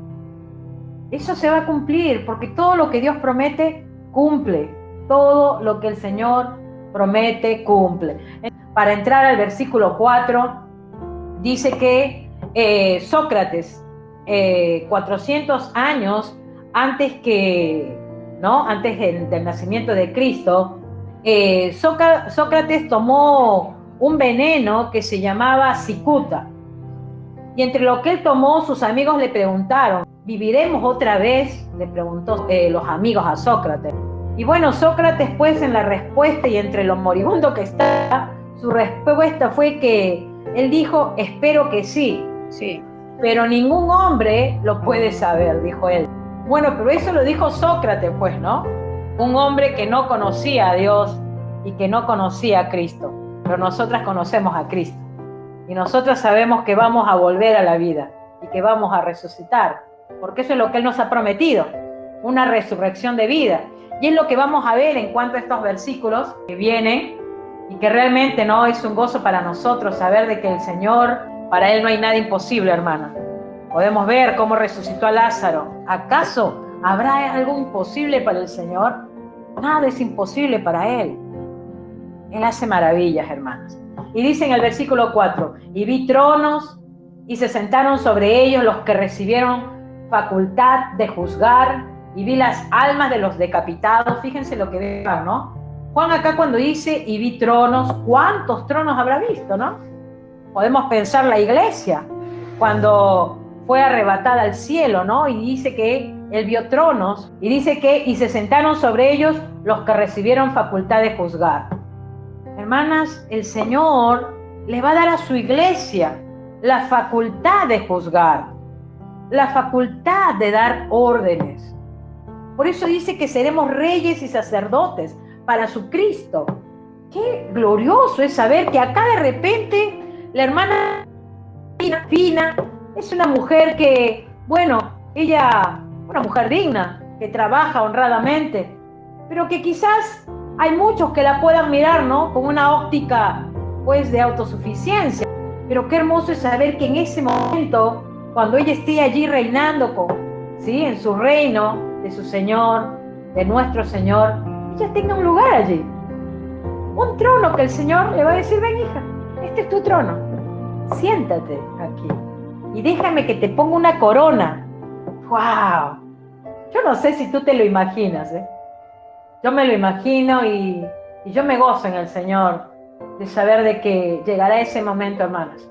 Eso se va a cumplir, porque todo lo que Dios promete, cumple. Todo lo que el Señor promete, cumple. Para entrar al versículo 4, dice que Sócrates, 400 años antes del nacimiento de Cristo, Sócrates tomó un veneno que se llamaba cicuta. Y entre lo que él tomó, sus amigos le preguntaron: ¿viviremos otra vez? Le preguntó los amigos a Sócrates. Y bueno, Sócrates, pues, en la respuesta y entre lo moribundo que está, su respuesta fue que él dijo: espero que sí. Sí. Pero ningún hombre lo puede saber, dijo él. Bueno, pero eso lo dijo Sócrates, pues, ¿no? Un hombre que no conocía a Dios y que no conocía a Cristo. Pero nosotras conocemos a Cristo. Y nosotras sabemos que vamos a volver a la vida y que vamos a resucitar. Porque eso es lo que Él nos ha prometido, una resurrección de vida. Y es lo que vamos a ver en cuanto a estos versículos que vienen, y que realmente no es un gozo para nosotros saber de que el Señor, para Él no hay nada imposible, hermana. Podemos ver cómo resucitó a Lázaro. ¿Acaso habrá algo imposible para el Señor? Nada es imposible para Él. Él hace maravillas, hermanas. Y dice en el versículo 4: y vi tronos y se sentaron sobre ellos los que recibieron facultad de juzgar, y vi las almas de los decapitados. Fíjense lo que vean, ¿no? Juan acá cuando dice, y vi tronos, ¿cuántos tronos habrá visto, no? Podemos pensar la iglesia, cuando fue arrebatada al cielo, ¿no? Y dice que él vio tronos, y dice que, y se sentaron sobre ellos los que recibieron facultad de juzgar. Hermanas, el Señor le va a dar a su iglesia la facultad de juzgar, la facultad de dar órdenes. Por eso dice que seremos reyes y sacerdotes para su Cristo. Qué glorioso es saber que acá de repente la hermana Fina es una mujer que, bueno, ella, una mujer digna, que trabaja honradamente, pero que quizás hay muchos que la puedan mirar, ¿no? Con una óptica, pues, de autosuficiencia. Pero qué hermoso es saber que en ese momento, cuando ella esté allí reinando ¿sí? En su reino, de su Señor, de nuestro Señor, ella tenga un lugar allí. Un trono que el Señor le va a decir, ven hija, este es tu trono. Siéntate aquí y déjame que te ponga una corona. ¡Wow! Yo no sé si tú te lo imaginas, ¿eh? Yo me lo imagino y yo me gozo en el Señor de saber de que llegará ese momento, hermanas.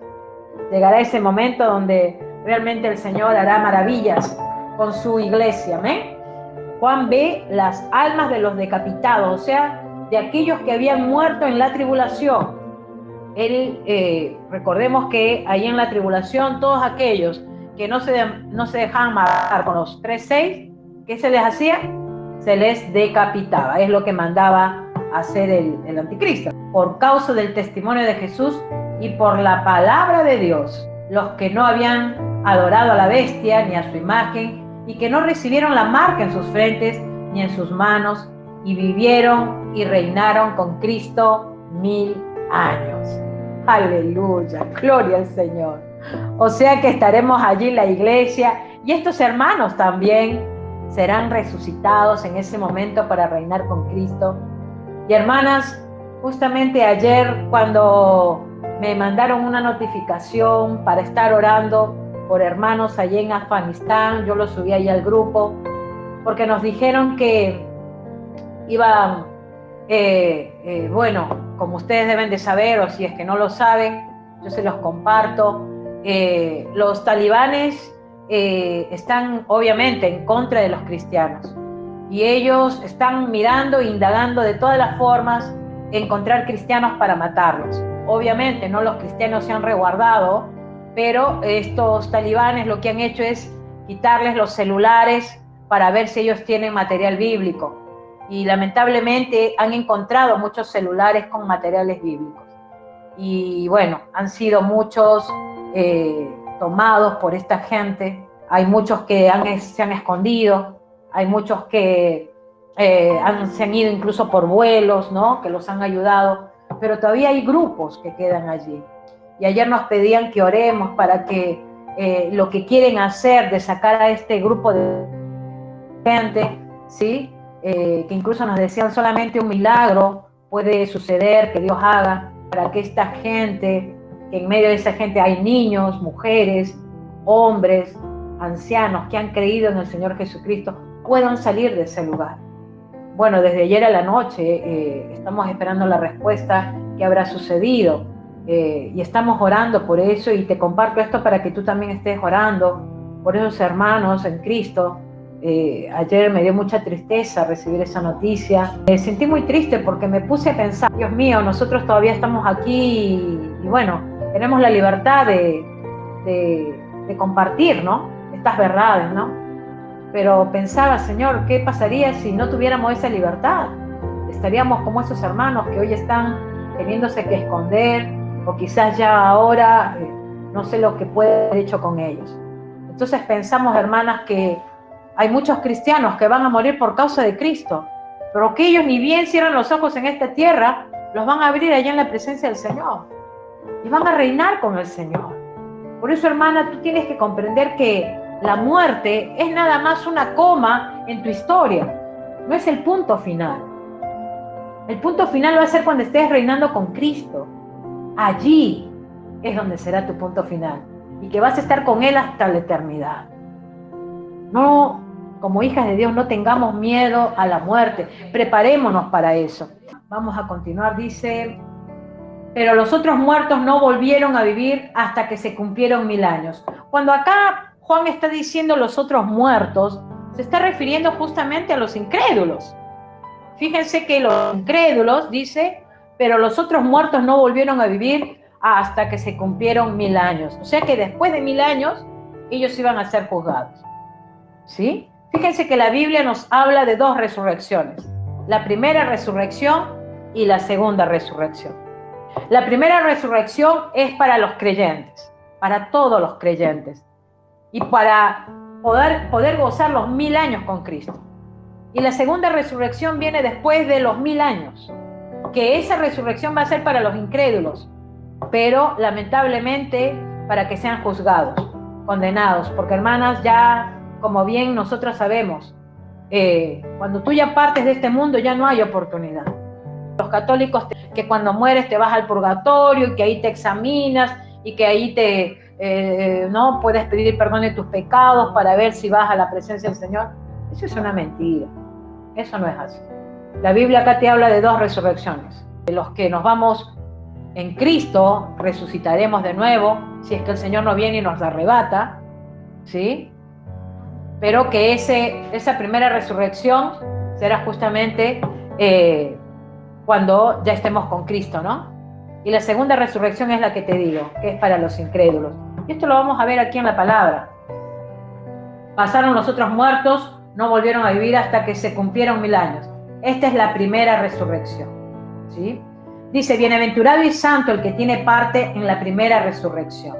Llegará ese momento donde realmente el Señor hará maravillas con su iglesia. ¿Amén? Juan ve las almas de los decapitados, o sea, de aquellos que habían muerto en la tribulación. Él, recordemos que ahí en la tribulación, todos aquellos que no se dejaban matar con los 3:6, ¿qué se les hacía? Se les decapitaba. Es lo que mandaba hacer el anticristo. Por causa del testimonio de Jesús y por la palabra de Dios, los que no habían adorado a la bestia ni a su imagen y que no recibieron la marca en sus frentes ni en sus manos, y vivieron y reinaron con Cristo 1000 años. Aleluya, gloria al Señor. O sea que estaremos allí en la iglesia y estos hermanos también serán resucitados en ese momento para reinar con Cristo. Y hermanas, justamente ayer cuando me mandaron una notificación para estar orando por hermanos allí en Afganistán, yo lo subí ahí al grupo, porque nos dijeron que iban, bueno, como ustedes deben de saber, o si es que no lo saben, yo se los comparto, los talibanes están obviamente en contra de los cristianos y ellos están mirando e indagando de todas las formas encontrar cristianos para matarlos. Obviamente no los cristianos se han resguardado, pero estos talibanes lo que han hecho es quitarles los celulares para ver si ellos tienen material bíblico. Y lamentablemente han encontrado muchos celulares con materiales bíblicos. Y bueno, han sido muchos tomados por esta gente. Hay muchos que se han escondido, hay muchos que se han ido incluso por vuelos, ¿no? Que los han ayudado, pero todavía hay grupos que quedan allí. Y ayer nos pedían que oremos para que lo que quieren hacer de sacar a este grupo de gente, ¿sí? Que incluso nos decían solamente un milagro puede suceder, que Dios haga, para que esta gente, que en medio de esa gente hay niños, mujeres, hombres, ancianos que han creído en el Señor Jesucristo, puedan salir de ese lugar. Bueno, desde ayer a la noche estamos esperando la respuesta que habrá sucedido y estamos orando por eso, y te comparto esto para que tú también estés orando por esos hermanos en Cristo. Ayer me dio mucha tristeza recibir esa noticia. Me sentí muy triste porque me puse a pensar, Dios mío, nosotros todavía estamos aquí y bueno, tenemos la libertad de compartir, ¿no? Estas verdades, ¿no? Pero pensaba, Señor, ¿qué pasaría si no tuviéramos esa libertad? Estaríamos como esos hermanos que hoy están teniéndose que esconder, o quizás ya ahora no sé lo que puede haber hecho con ellos. Entonces pensamos, hermanas, que hay muchos cristianos que van a morir por causa de Cristo, pero que ellos ni bien cierran los ojos en esta tierra, los van a abrir allá en la presencia del Señor y van a reinar con el Señor. Por eso, hermana, tú tienes que comprender que la muerte es nada más una coma en tu historia, no es el punto final. El punto final va a ser cuando estés reinando con Cristo. Allí es donde será tu punto final y que vas a estar con Él hasta la eternidad. No como hijas de Dios, no tengamos miedo a la muerte. Preparémonos para eso. Vamos a continuar, dice, pero los otros muertos no volvieron a vivir hasta que se cumplieron 1000 años. Cuando acá Juan está diciendo los otros muertos, se está refiriendo justamente a los incrédulos. Fíjense que los incrédulos, dice, pero los otros muertos no volvieron a vivir hasta que se cumplieron 1000 años. O sea que después de 1000 años, ellos iban a ser juzgados. ¿Sí? Fíjense que la Biblia nos habla de 2 resurrecciones. La primera resurrección y la segunda resurrección. La primera resurrección es para los creyentes, para todos los creyentes, y para poder gozar los 1000 años con Cristo. Y la segunda resurrección viene después de los 1000 años, que esa resurrección va a ser para los incrédulos, pero lamentablemente para que sean juzgados, condenados, porque hermanas, ya como bien nosotros sabemos, cuando tú ya partes de este mundo ya no hay oportunidad. Los católicos que cuando mueres te vas al purgatorio y que ahí te examinas y que ahí no puedes pedir perdón de tus pecados para ver si vas a la presencia del Señor. Eso es una mentira, eso no es así. La Biblia acá te habla de 2 resurrecciones. De los que nos vamos en Cristo, resucitaremos de nuevo, si es que el Señor no viene y nos arrebata, ¿sí? Pero que esa primera resurrección será justamente cuando ya estemos con Cristo, ¿no? Y la segunda resurrección es la que te digo, que es para los incrédulos. Y esto lo vamos a ver aquí en la palabra. Pasaron los otros muertos, no volvieron a vivir hasta que se cumplieron 1000 años. Esta es la primera resurrección, ¿sí? Dice, bienaventurado y santo el que tiene parte en la primera resurrección.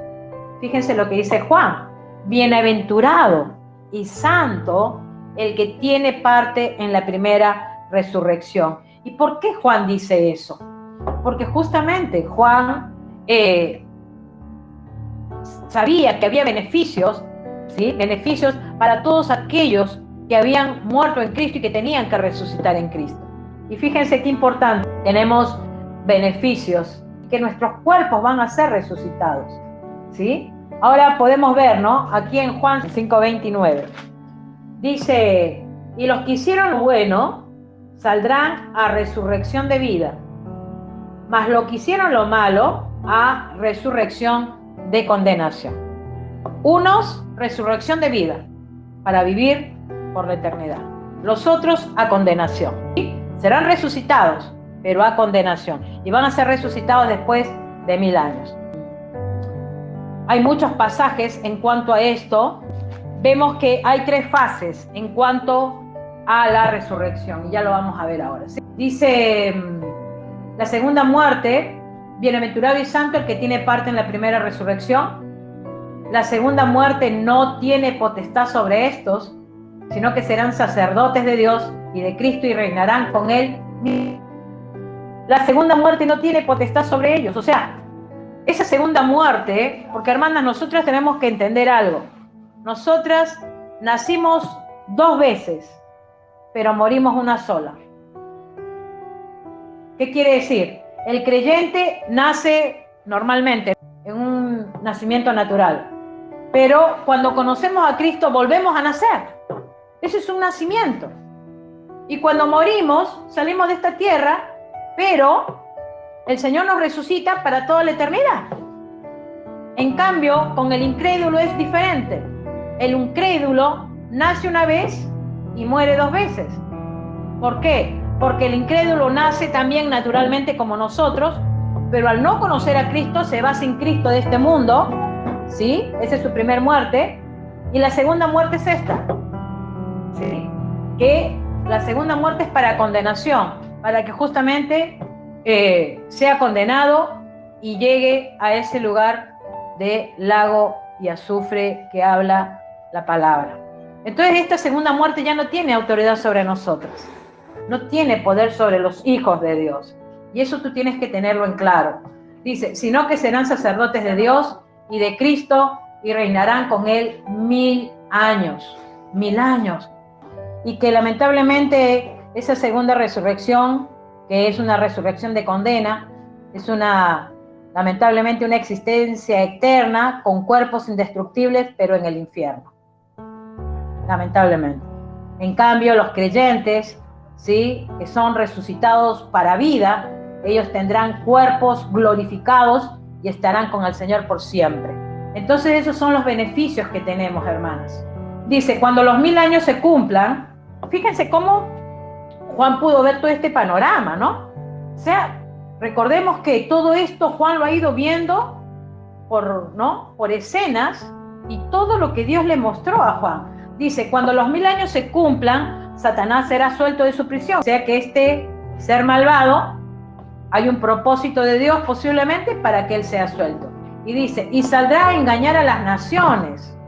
Fíjense lo que dice Juan. Bienaventurado y santo el que tiene parte en la primera resurrección. ¿Y por qué Juan dice eso? Porque justamente Juan sabía que había beneficios, ¿sí? Beneficios para todos aquellos que habían muerto en Cristo y que tenían que resucitar en Cristo. Y fíjense qué importante, tenemos beneficios, que nuestros cuerpos van a ser resucitados, ¿sí? Ahora podemos ver, ¿no? Aquí en Juan 5:29, dice, y los que hicieron lo bueno saldrán a resurrección de vida, mas los que hicieron lo malo a resurrección de condenación. Unos, resurrección de vida, para vivir por la eternidad. Los otros, a condenación. ¿Sí? Serán resucitados, pero a condenación. Y van a ser resucitados después de 1000 años. Hay muchos pasajes en cuanto a esto. Vemos que hay 3 fases en cuanto a la resurrección. Y ya lo vamos a ver ahora. ¿Sí? Dice, la segunda muerte, bienaventurado y santo el que tiene parte en la primera resurrección. La segunda muerte no tiene potestad sobre estos, sino que serán sacerdotes de Dios y de Cristo y reinarán con él. La segunda muerte no tiene potestad sobre ellos. O sea, esa segunda muerte, porque hermanas, nosotras tenemos que entender algo. Nosotras nacimos 2 veces, pero morimos una sola. ¿Qué quiere decir? El creyente nace normalmente en un nacimiento natural, pero cuando conocemos a Cristo volvemos a nacer. Ese es un nacimiento. Y cuando morimos, salimos de esta tierra, pero el Señor nos resucita para toda la eternidad. En cambio, con el incrédulo es diferente. El incrédulo nace una vez y muere 2 veces. ¿Por qué? Porque el incrédulo nace también naturalmente como nosotros, pero al no conocer a Cristo se va sin Cristo de este mundo, ¿sí? Esa es su primer muerte. Y la segunda muerte es esta, ¿sí? Que la segunda muerte es para condenación, para que justamente sea condenado y llegue a ese lugar de lago y azufre que habla la palabra. Entonces esta segunda muerte ya no tiene autoridad sobre nosotros, no tiene poder sobre los hijos de Dios, y eso tú tienes que tenerlo en claro. Dice, sino que serán sacerdotes de Dios y de Cristo y reinarán con él 1000 años, 1000 años. Y que lamentablemente esa segunda resurrección, que es una resurrección de condena, es lamentablemente una existencia eterna con cuerpos indestructibles, pero en el infierno. Lamentablemente. En cambio, los creyentes, ¿sí?, que son resucitados para vida, ellos tendrán cuerpos glorificados y estarán con el Señor por siempre. Entonces esos son los beneficios que tenemos, hermanas. Dice, cuando los 1000 años se cumplan, fíjense cómo Juan pudo ver todo este panorama, ¿no? O sea, recordemos que todo esto Juan lo ha ido viendo por escenas, y todo lo que Dios le mostró a Juan. Dice, cuando los 1000 años se cumplan, Satanás será suelto de su prisión. O sea que este ser malvado, hay un propósito de Dios posiblemente para que él sea suelto. Y dice, y saldrá a engañar a las naciones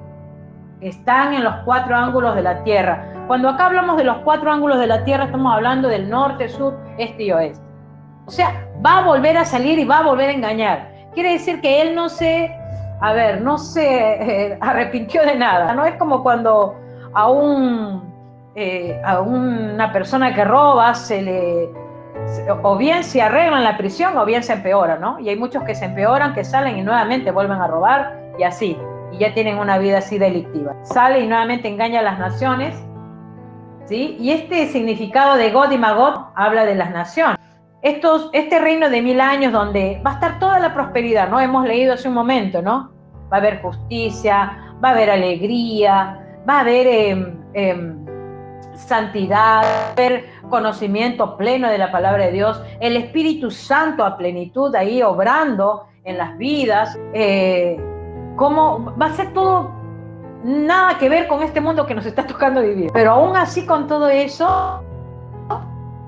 que están en los 4 ángulos de la tierra. Cuando acá hablamos de los 4 ángulos de la tierra, estamos hablando del norte, sur, este y oeste. O sea, va a volver a salir y va a volver a engañar. Quiere decir que él no se arrepintió de nada. No es como cuando a una persona que roba o bien se arregla en la prisión o bien se empeora, ¿no? Y hay muchos que se empeoran, que salen y nuevamente vuelven a robar y así, y ya tienen una vida así delictiva. Sale y nuevamente engaña a las naciones, ¿sí? Y este significado de Gog y Magog habla de las naciones. Este reino de 1000 años donde va a estar toda la prosperidad, ¿no? Hemos leído hace un momento, ¿no? Va a haber justicia, va a haber alegría, va a haber santidad, va a haber conocimiento pleno de la palabra de Dios, el Espíritu Santo a plenitud ahí obrando en las vidas. ¿Cómo va a ser todo? Nada que ver con este mundo que nos está tocando vivir. Pero aún así, con todo eso,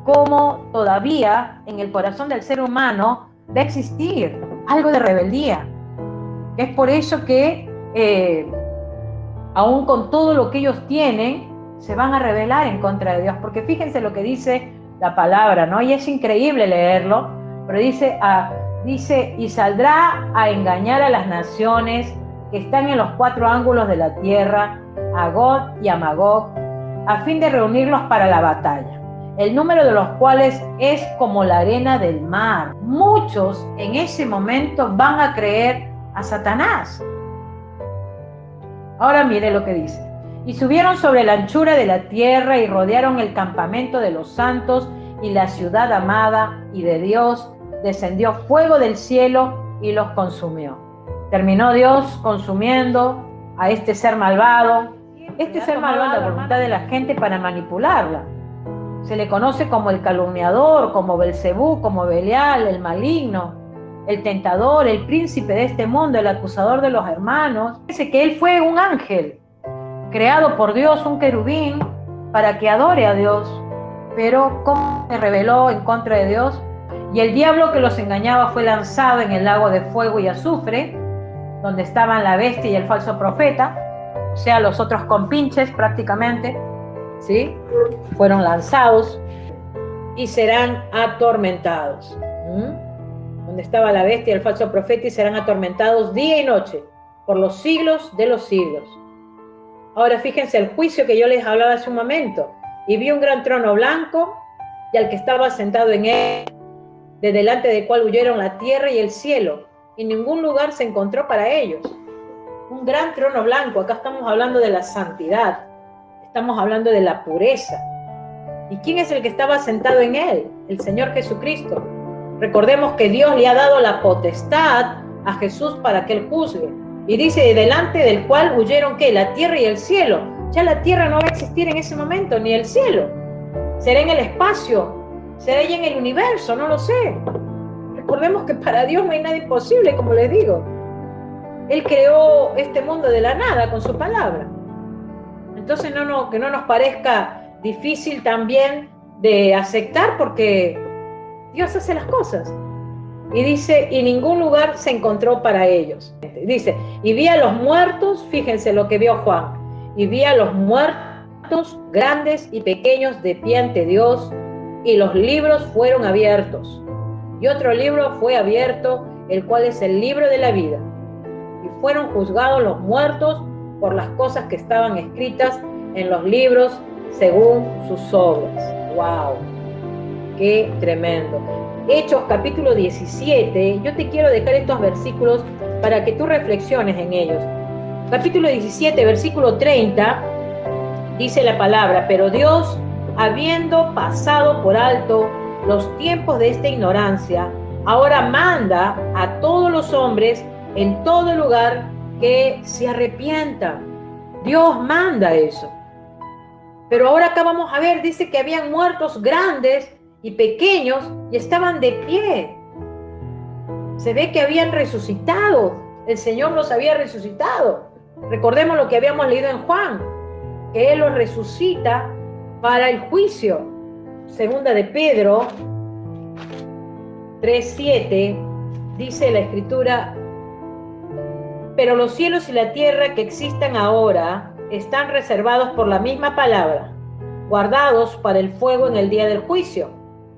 como todavía en el corazón del ser humano va a existir algo de rebeldía. Es por eso que aún con todo lo que ellos tienen, se van a rebelar en contra de Dios. Porque fíjense lo que dice la palabra, ¿no? Y es increíble leerlo, pero dice, y saldrá a engañar a las naciones que están en los 4 ángulos de la tierra, a Gog y a Magog, a fin de reunirlos para la batalla, el número de los cuales es como la arena del mar. Muchos en ese momento van a creer a Satanás. Ahora mire lo que dice. Y subieron sobre la anchura de la tierra y rodearon el campamento de los santos y la ciudad amada, y de Dios descendió fuego del cielo y los consumió. Terminó Dios consumiendo a este ser malvado. Este ser malvado es la voluntad de la gente para manipularla. Se le conoce como el calumniador, como Belcebú, como Belial, el maligno, el tentador, el príncipe de este mundo, el acusador de los hermanos. Dice que él fue un ángel creado por Dios, un querubín, para que adore a Dios. Pero cómo se rebeló en contra de Dios, y el diablo que los engañaba fue lanzado en el lago de fuego y azufre, donde estaban la bestia y el falso profeta, o sea, los otros compinches prácticamente, ¿sí? Fueron lanzados y serán atormentados. Donde estaba la bestia y el falso profeta, y serán atormentados día y noche por los siglos de los siglos. Ahora fíjense el juicio que yo les hablaba hace un momento. Y vi un gran trono blanco y al que estaba sentado en él, de delante del cual huyeron la tierra y el cielo, y ningún lugar se encontró para ellos. Un gran trono blanco. Acá estamos hablando de la santidad, estamos hablando de la pureza. ¿Y quién es el que estaba sentado en él? El Señor Jesucristo. Recordemos que Dios le ha dado la potestad a Jesús para que él juzgue. Y dice, delante del cual huyeron, ¿qué? La tierra y el cielo. Ya la tierra no va a existir en ese momento, ni el cielo. Será en el espacio, será ya en el universo, no lo sé. Recordemos que para Dios no hay nada imposible, como les digo. Él creó este mundo de la nada con su palabra. Entonces que no nos parezca difícil también de aceptar, porque Dios hace las cosas. Y dice, y ningún lugar se encontró para ellos. Dice, y vi a los muertos, fíjense lo que vio Juan, y vi a los muertos, grandes y pequeños, de pie ante Dios, y los libros fueron abiertos. Y otro libro fue abierto, el cual es el libro de la vida. Y fueron juzgados los muertos por las cosas que estaban escritas en los libros según sus obras. ¡Wow! ¡Qué tremendo! Hechos capítulo 17, yo te quiero dejar estos versículos para que tú reflexiones en ellos. Capítulo 17, versículo 30, dice la palabra, pero Dios, habiendo pasado por alto los tiempos de esta ignorancia, ahora manda a todos los hombres en todo lugar que se arrepientan. Dios manda eso. Pero ahora acá vamos a ver, dice que habían muertos grandes y pequeños y estaban de pie. Se ve que habían resucitado. El Señor los había resucitado. Recordemos lo que habíamos leído en Juan, que Él los resucita para el juicio. Segunda de Pedro 3:7 dice la Escritura: pero los cielos y la tierra que existan ahora están reservados por la misma palabra, guardados para el fuego en el día del juicio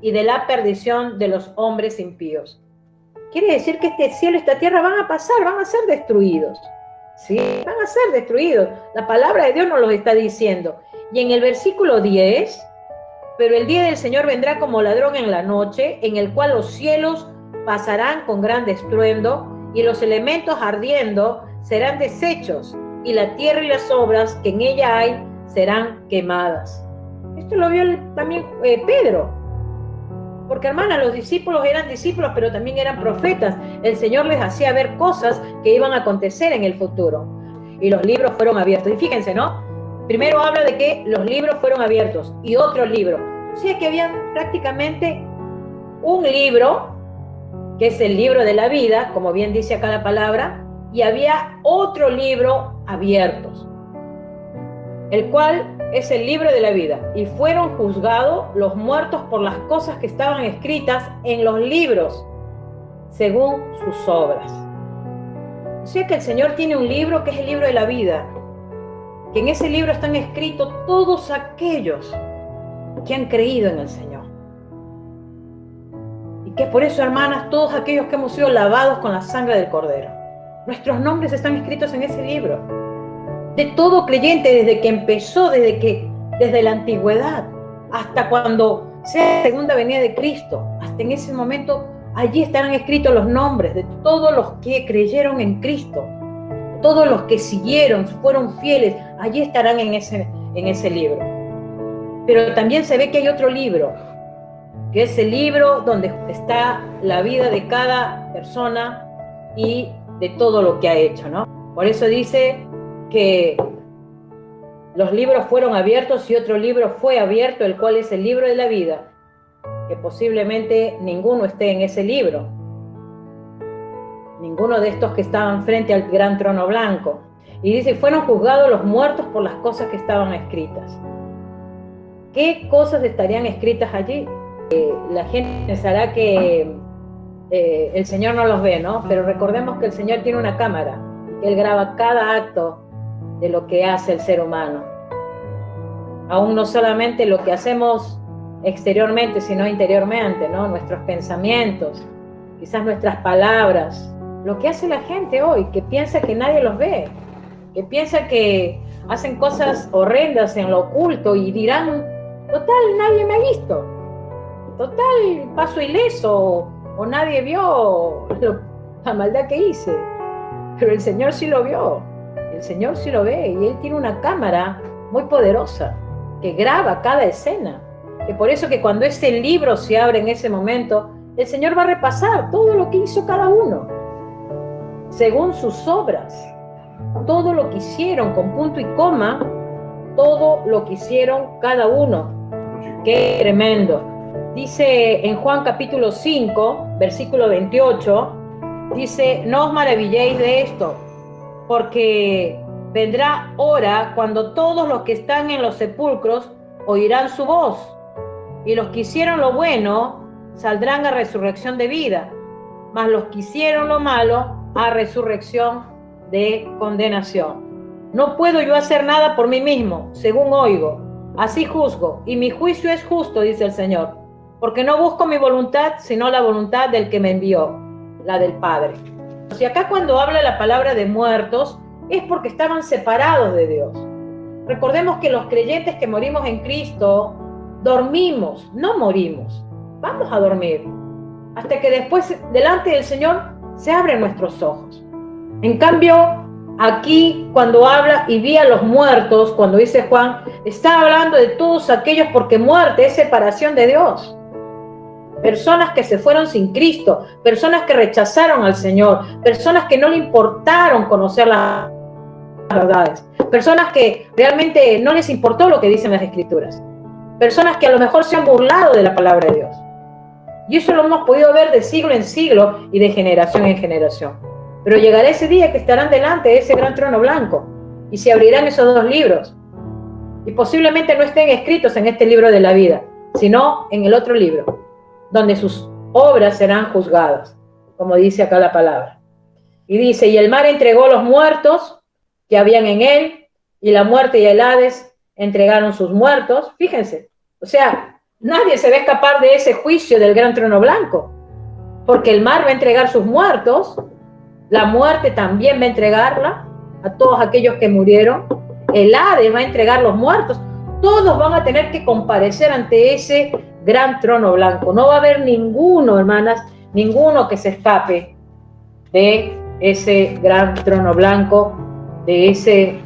y de la perdición de los hombres impíos. Quiere decir que este cielo y esta tierra van a pasar, van a ser destruidos. Sí, van a ser destruidos. La palabra de Dios nos lo está diciendo. Y en el versículo 10, pero el día del Señor vendrá como ladrón en la noche, en el cual los cielos pasarán con gran estruendo y los elementos ardiendo serán deshechos, y la tierra y las obras que en ella hay serán quemadas. Esto lo vio también Pedro. Porque, hermana, los discípulos eran discípulos, pero también eran profetas. El Señor les hacía ver cosas que iban a acontecer en el futuro. Y los libros fueron abiertos. Y fíjense, ¿no? Primero habla de que los libros fueron abiertos y otro libro. O sea que había prácticamente un libro, que es el libro de la vida, como bien dice acá la palabra, y había otro libro abiertos, el cual es el libro de la vida, y fueron juzgados los muertos por las cosas que estaban escritas en los libros, según sus obras. O sea que el Señor tiene un libro que es el libro de la vida, que en ese libro están escritos todos aquellos que han creído en el Señor. Y que por eso, hermanas, todos aquellos que hemos sido lavados con la sangre del Cordero, nuestros nombres están escritos en ese libro. De todo creyente, desde que empezó, desde la antigüedad, hasta cuando sea la segunda venida de Cristo, hasta en ese momento, allí estarán escritos los nombres de todos los que creyeron en Cristo, todos los que siguieron, fueron fieles, allí estarán en ese libro. Pero también se ve que hay otro libro, que es el libro donde está la vida de cada persona y de todo lo que ha hecho, ¿no? Por eso dice que los libros fueron abiertos y otro libro fue abierto, el cual es el libro de la vida, que posiblemente ninguno esté en ese libro, ninguno de estos que estaban frente al gran trono blanco. Y dice, fueron juzgados los muertos por las cosas que estaban escritas. ¿Qué cosas estarían escritas allí? La gente pensará que el Señor no los ve, ¿no? Pero recordemos que el Señor tiene una cámara, que Él graba cada acto de lo que hace el ser humano. Aún no solamente lo que hacemos exteriormente, sino interiormente, ¿no? Nuestros pensamientos, quizás nuestras palabras, lo que hace la gente hoy, que piensa que nadie los ve, que piensa que hacen cosas horrendas en lo oculto y dirán, total, nadie me ha visto, total, paso ileso, o nadie vio la maldad que hice. Pero el Señor sí lo vio, el Señor sí lo ve, y Él tiene una cámara muy poderosa que graba cada escena, que por eso que cuando ese libro se abre en ese momento, el Señor va a repasar todo lo que hizo cada uno, según sus obras, todo lo que hicieron con punto y coma, todo lo que hicieron cada uno. ¡Qué tremendo! Dice en Juan capítulo 5, versículo 28, dice, no os maravilléis de esto, porque vendrá hora cuando todos los que están en los sepulcros oirán su voz, y los que hicieron lo bueno saldrán a resurrección de vida, mas los que hicieron lo malo a resurrección de condenación. No puedo yo hacer nada por mí mismo, según oigo, así juzgo, y mi juicio es justo, dice el Señor, porque no busco mi voluntad, sino la voluntad del que me envió, la del Padre. Si acá cuando habla la palabra de muertos, es porque estaban separados de Dios. Recordemos que los creyentes que morimos en Cristo, dormimos, no morimos, vamos a dormir, hasta que después, delante del Señor, se abren nuestros ojos. En cambio, Aquí cuando habla y vi a los muertos, cuando dice Juan, está hablando de todos aquellos, porque muerte es separación de Dios. Personas que se fueron sin Cristo, personas que rechazaron al Señor, personas que no le importaron conocer las verdades, personas que realmente no les importó lo que dicen las Escrituras, personas que a lo mejor se han burlado de la palabra de Dios. Y eso lo hemos podido ver de siglo en siglo y de generación en generación. Pero llegará ese día que estarán delante de ese gran trono blanco y se abrirán esos dos libros. Y posiblemente no estén escritos en este libro de la vida, sino en el otro libro, donde sus obras serán juzgadas, como dice acá la palabra. Y dice, y el mar entregó los muertos que habían en él, y la muerte y el Hades entregaron sus muertos. Fíjense, o sea, nadie se va a escapar de ese juicio del gran trono blanco, porque el mar va a entregar sus muertos, la muerte también va a entregarla a todos aquellos que murieron, el Hades va a entregar los muertos, todos van a tener que comparecer ante ese gran trono blanco. No va a haber ninguno, hermanas, ninguno que se escape de ese gran trono blanco, de ese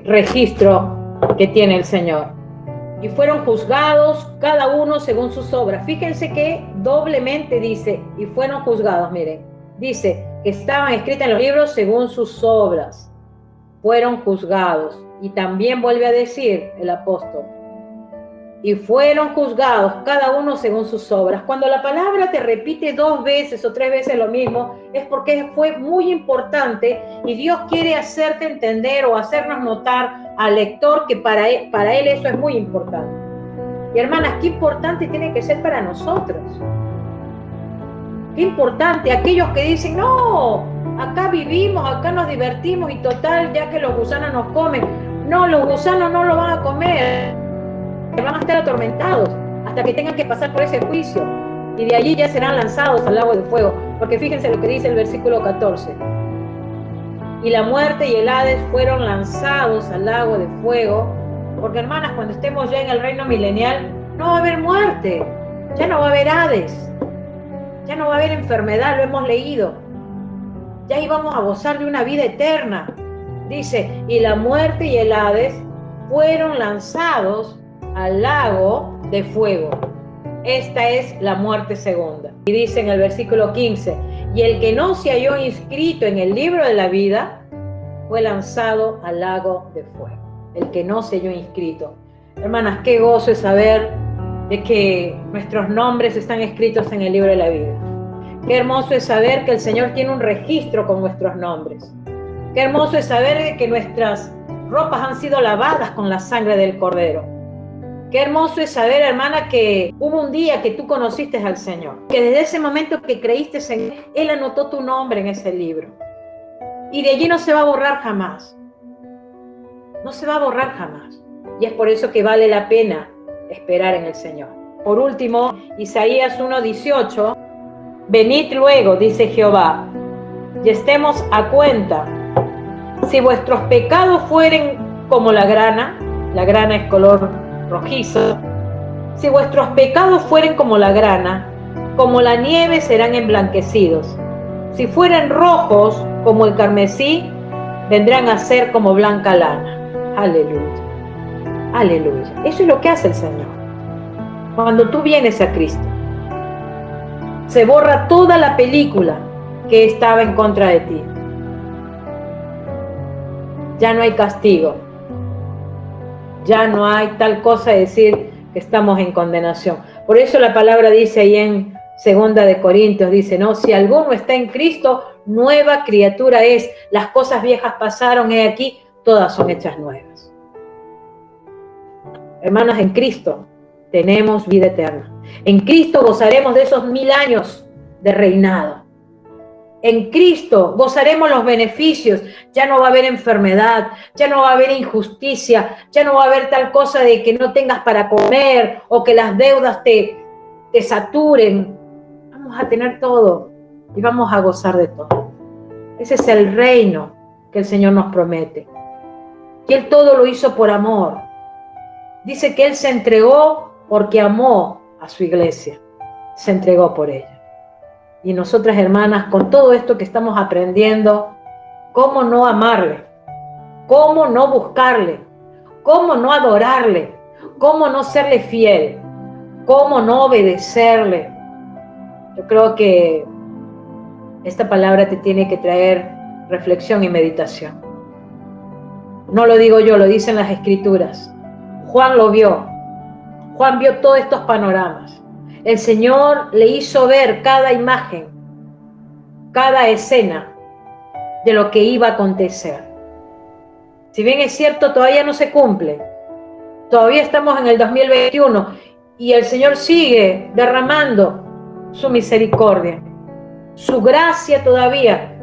registro que tiene el Señor. Y fueron juzgados cada uno según sus obras. Fíjense que doblemente dice, y fueron juzgados, miren, dice que estaban escritas en los libros según sus obras. Fueron juzgados. Y también vuelve a decir el apóstol, y fueron juzgados cada uno según sus obras. Cuando la palabra te repite 2 veces o 3 veces lo mismo, es porque fue muy importante y Dios quiere hacerte entender o hacernos notar al lector que para él eso es muy importante. Y hermanas, qué importante tiene que ser para nosotros. Qué importante, aquellos que dicen, no, acá vivimos, acá nos divertimos y total, ya que los gusanos nos comen. No, los gusanos no lo van a comer, van a estar atormentados hasta que tengan que pasar por ese juicio. Y de allí ya serán lanzados al lago de fuego. Porque fíjense lo que dice el versículo 14. Y la muerte y el Hades fueron lanzados al lago de fuego. Porque hermanas, cuando estemos ya en el reino milenial, no va a haber muerte, ya no va a haber Hades, ya no va a haber enfermedad, lo hemos leído. Ya íbamos a gozar de una vida eterna. Dice, y la muerte y el Hades fueron lanzados al lago de fuego. Esta es la muerte segunda. Y dice en el versículo 15, y el que no se halló inscrito en el libro de la vida fue lanzado al lago de fuego. El que no se halló inscrito. Hermanas, qué gozo es saber de que nuestros nombres están escritos en el libro de la vida. Qué hermoso es saber que el Señor tiene un registro con nuestros nombres. Qué hermoso es saber que nuestras ropas han sido lavadas con la sangre del Cordero. Qué hermoso es saber, hermana, que hubo un día que tú conociste al Señor, que desde ese momento que creíste en Él, Él anotó tu nombre en ese libro. Y de allí no se va a borrar jamás. No se va a borrar jamás. Y es por eso que vale la pena esperar en el Señor. Por último, Isaías 1:18, venid luego, dice Jehová, y estemos a cuenta. Si vuestros pecados fueren como la grana es color rojizo, si vuestros pecados fueren como la grana, como la nieve serán emblanquecidos. Si fueren rojos como el carmesí, vendrán a ser como blanca lana. Aleluya. Aleluya. Eso es lo que hace el Señor. Cuando tú vienes a Cristo, se borra toda la película que estaba en contra de ti. Ya no hay castigo. Ya no hay tal cosa de decir que estamos en condenación. Por eso la palabra dice ahí en 2 de Corintios, dice, no, si alguno está en Cristo, nueva criatura es. Las cosas viejas pasaron, he aquí, todas son hechas nuevas. Hermanas, en Cristo tenemos vida eterna. En Cristo gozaremos de esos 1000 años de reinado. En Cristo gozaremos los beneficios. Ya no va a haber enfermedad, ya no va a haber injusticia, ya no va a haber tal cosa de que no tengas para comer o que las deudas te saturen. Vamos a tener todo y vamos a gozar de todo. Ese es el reino que el Señor nos promete. Y Él todo lo hizo por amor. Dice que Él se entregó porque amó a su iglesia. Se entregó por ella. Y nosotras, hermanas, con todo esto que estamos aprendiendo, ¿Cómo no amarle? ¿Cómo no buscarle? ¿Cómo no adorarle? ¿Cómo no serle fiel? ¿Cómo no obedecerle? Yo creo que esta palabra te tiene que traer reflexión y meditación. No lo digo yo, lo dicen las Escrituras. Juan lo vio. Juan vio todos estos panoramas. El Señor le hizo ver cada imagen, cada escena de lo que iba a acontecer. Si bien es cierto, todavía no se cumple. Todavía estamos en el 2021 y el Señor sigue derramando su misericordia. Su gracia todavía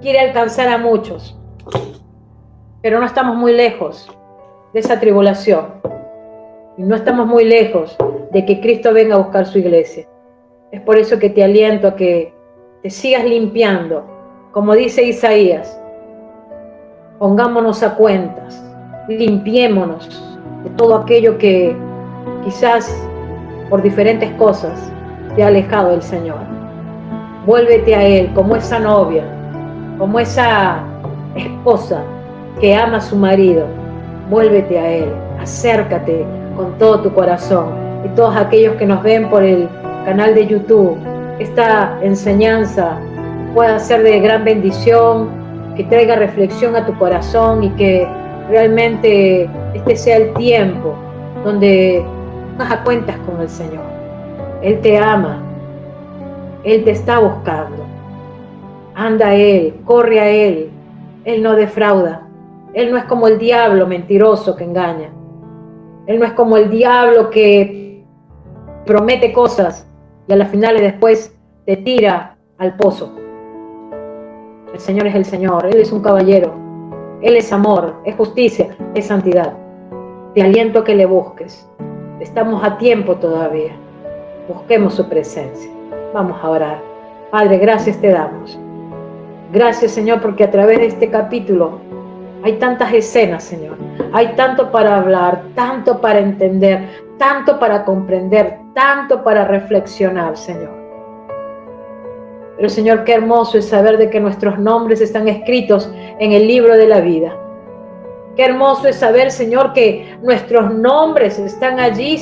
quiere alcanzar a muchos. Pero no estamos muy lejos de esa tribulación. Y no estamos muy lejos de que Cristo venga a buscar su iglesia. Es por eso que te aliento a que te sigas limpiando. Como dice Isaías, pongámonos a cuentas, limpiémonos de todo aquello que quizás por diferentes cosas te ha alejado del Señor. Vuélvete a Él como esa novia, como esa esposa que ama a su marido. Vuélvete a Él, acércate con todo tu corazón. Y todos aquellos que nos ven por el canal de YouTube, esta enseñanza pueda ser de gran bendición, que traiga reflexión a tu corazón y que realmente este sea el tiempo donde pongas a cuentas con el Señor. Él te ama, Él te está buscando. Anda a Él, corre a Él. Él no defrauda. Él no es como el diablo mentiroso que engaña. Él no es como el diablo que promete cosas y a las finales después te tira al pozo. El Señor es el Señor, Él es un caballero, Él es amor, es justicia, es santidad. Te aliento a que le busques. Estamos a tiempo todavía. Busquemos su presencia. Vamos a orar. Padre, gracias te damos. Gracias, Señor, porque a través de este capítulo hay tantas escenas, Señor. Hay tanto para hablar, tanto para entender, tanto para comprender, tanto para reflexionar, Señor. Pero, Señor, qué hermoso es saber de que nuestros nombres están escritos en el libro de la vida. Qué hermoso es saber, Señor, que nuestros nombres están allí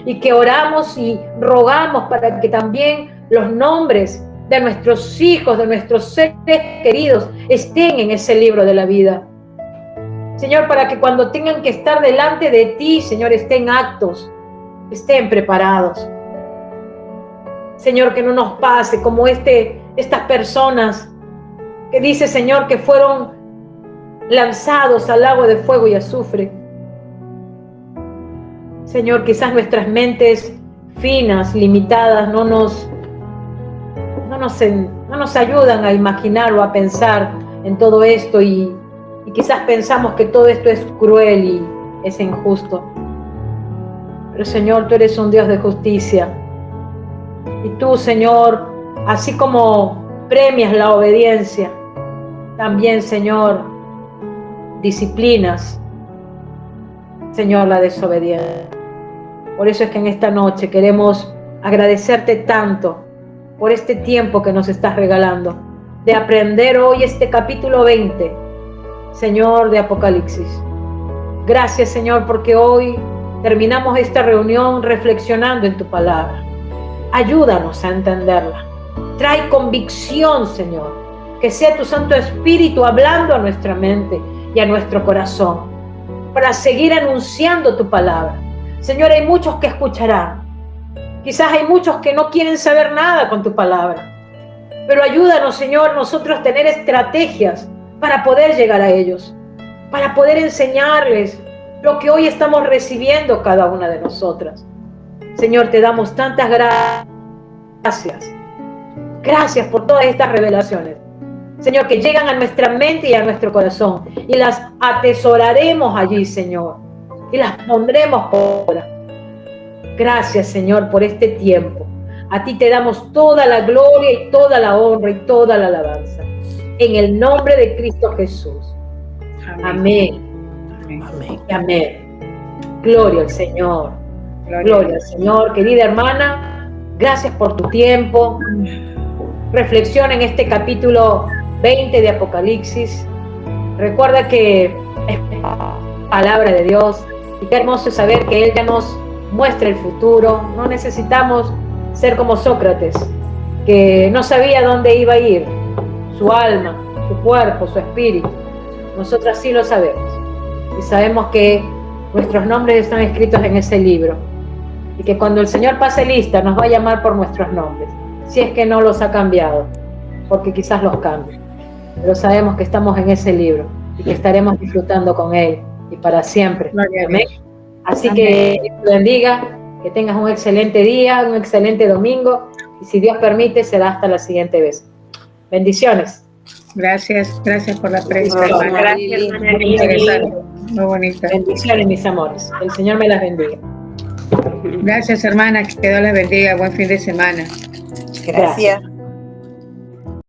y que oramos y rogamos para que también los nombres de nuestros hijos, de nuestros seres queridos, estén en ese libro de la vida. Señor, para que cuando tengan que estar delante de ti, Señor, estén aptos, estén preparados. Señor, que no nos pase como estas personas que dice, Señor, que fueron lanzados al lago de fuego y azufre. Señor, quizás nuestras mentes finas, limitadas, no nos ayudan a imaginar o a pensar en todo esto y quizás pensamos que todo esto es cruel y es injusto. Pero, Señor, tú eres un Dios de justicia. Y tú, Señor, así como premias la obediencia, también, Señor, disciplinas, Señor, la desobediencia. Por eso es que en esta noche queremos agradecerte tanto por este tiempo que nos estás regalando, de aprender hoy este capítulo 20, Señor, de Apocalipsis. Gracias, Señor, porque hoy terminamos esta reunión reflexionando en tu palabra. Ayúdanos a entenderla. Trae convicción, Señor. Que sea tu Santo Espíritu hablando a nuestra mente y a nuestro corazón para seguir anunciando tu palabra. Señor, hay muchos que escucharán. Quizás hay muchos que no quieren saber nada con tu palabra. Pero ayúdanos, Señor, nosotros a tener estrategias para poder llegar a ellos, para poder enseñarles lo que hoy estamos recibiendo cada una de nosotras. Señor, te damos tantas gracias. Gracias por todas estas revelaciones. Señor, que llegan a nuestra mente y a nuestro corazón. Y las atesoraremos allí, Señor. Y las pondremos por obra. Gracias, Señor, por este tiempo. A ti te damos toda la gloria y toda la honra y toda la alabanza. En el nombre de Cristo Jesús. Amén. Amén. Amén. Amén. Gloria al Señor. Gloria al Señor. Querida hermana, gracias por tu tiempo. Reflexiona en este capítulo 20 de Apocalipsis. Recuerda que es palabra de Dios y qué hermoso es saber que Él ya nos muestra el futuro. No necesitamos ser como Sócrates, que no sabía dónde iba a ir su alma, su cuerpo, su espíritu. Nosotros sí lo sabemos y sabemos que nuestros nombres están escritos en ese libro y que cuando el Señor pase lista nos va a llamar por nuestros nombres, si es que no los ha cambiado, porque quizás los cambie, pero sabemos que estamos en ese libro y que estaremos disfrutando con Él y para siempre. Amén. Así que Dios te bendiga, que tengas un excelente día, un excelente domingo y si Dios permite será hasta la siguiente vez. Bendiciones. Gracias por la prensa. Gracias, muy bonita. Bendiciones, mis amores. El Señor me las bendiga. Gracias, hermana. Que Dios las bendiga. Buen fin de semana. Gracias.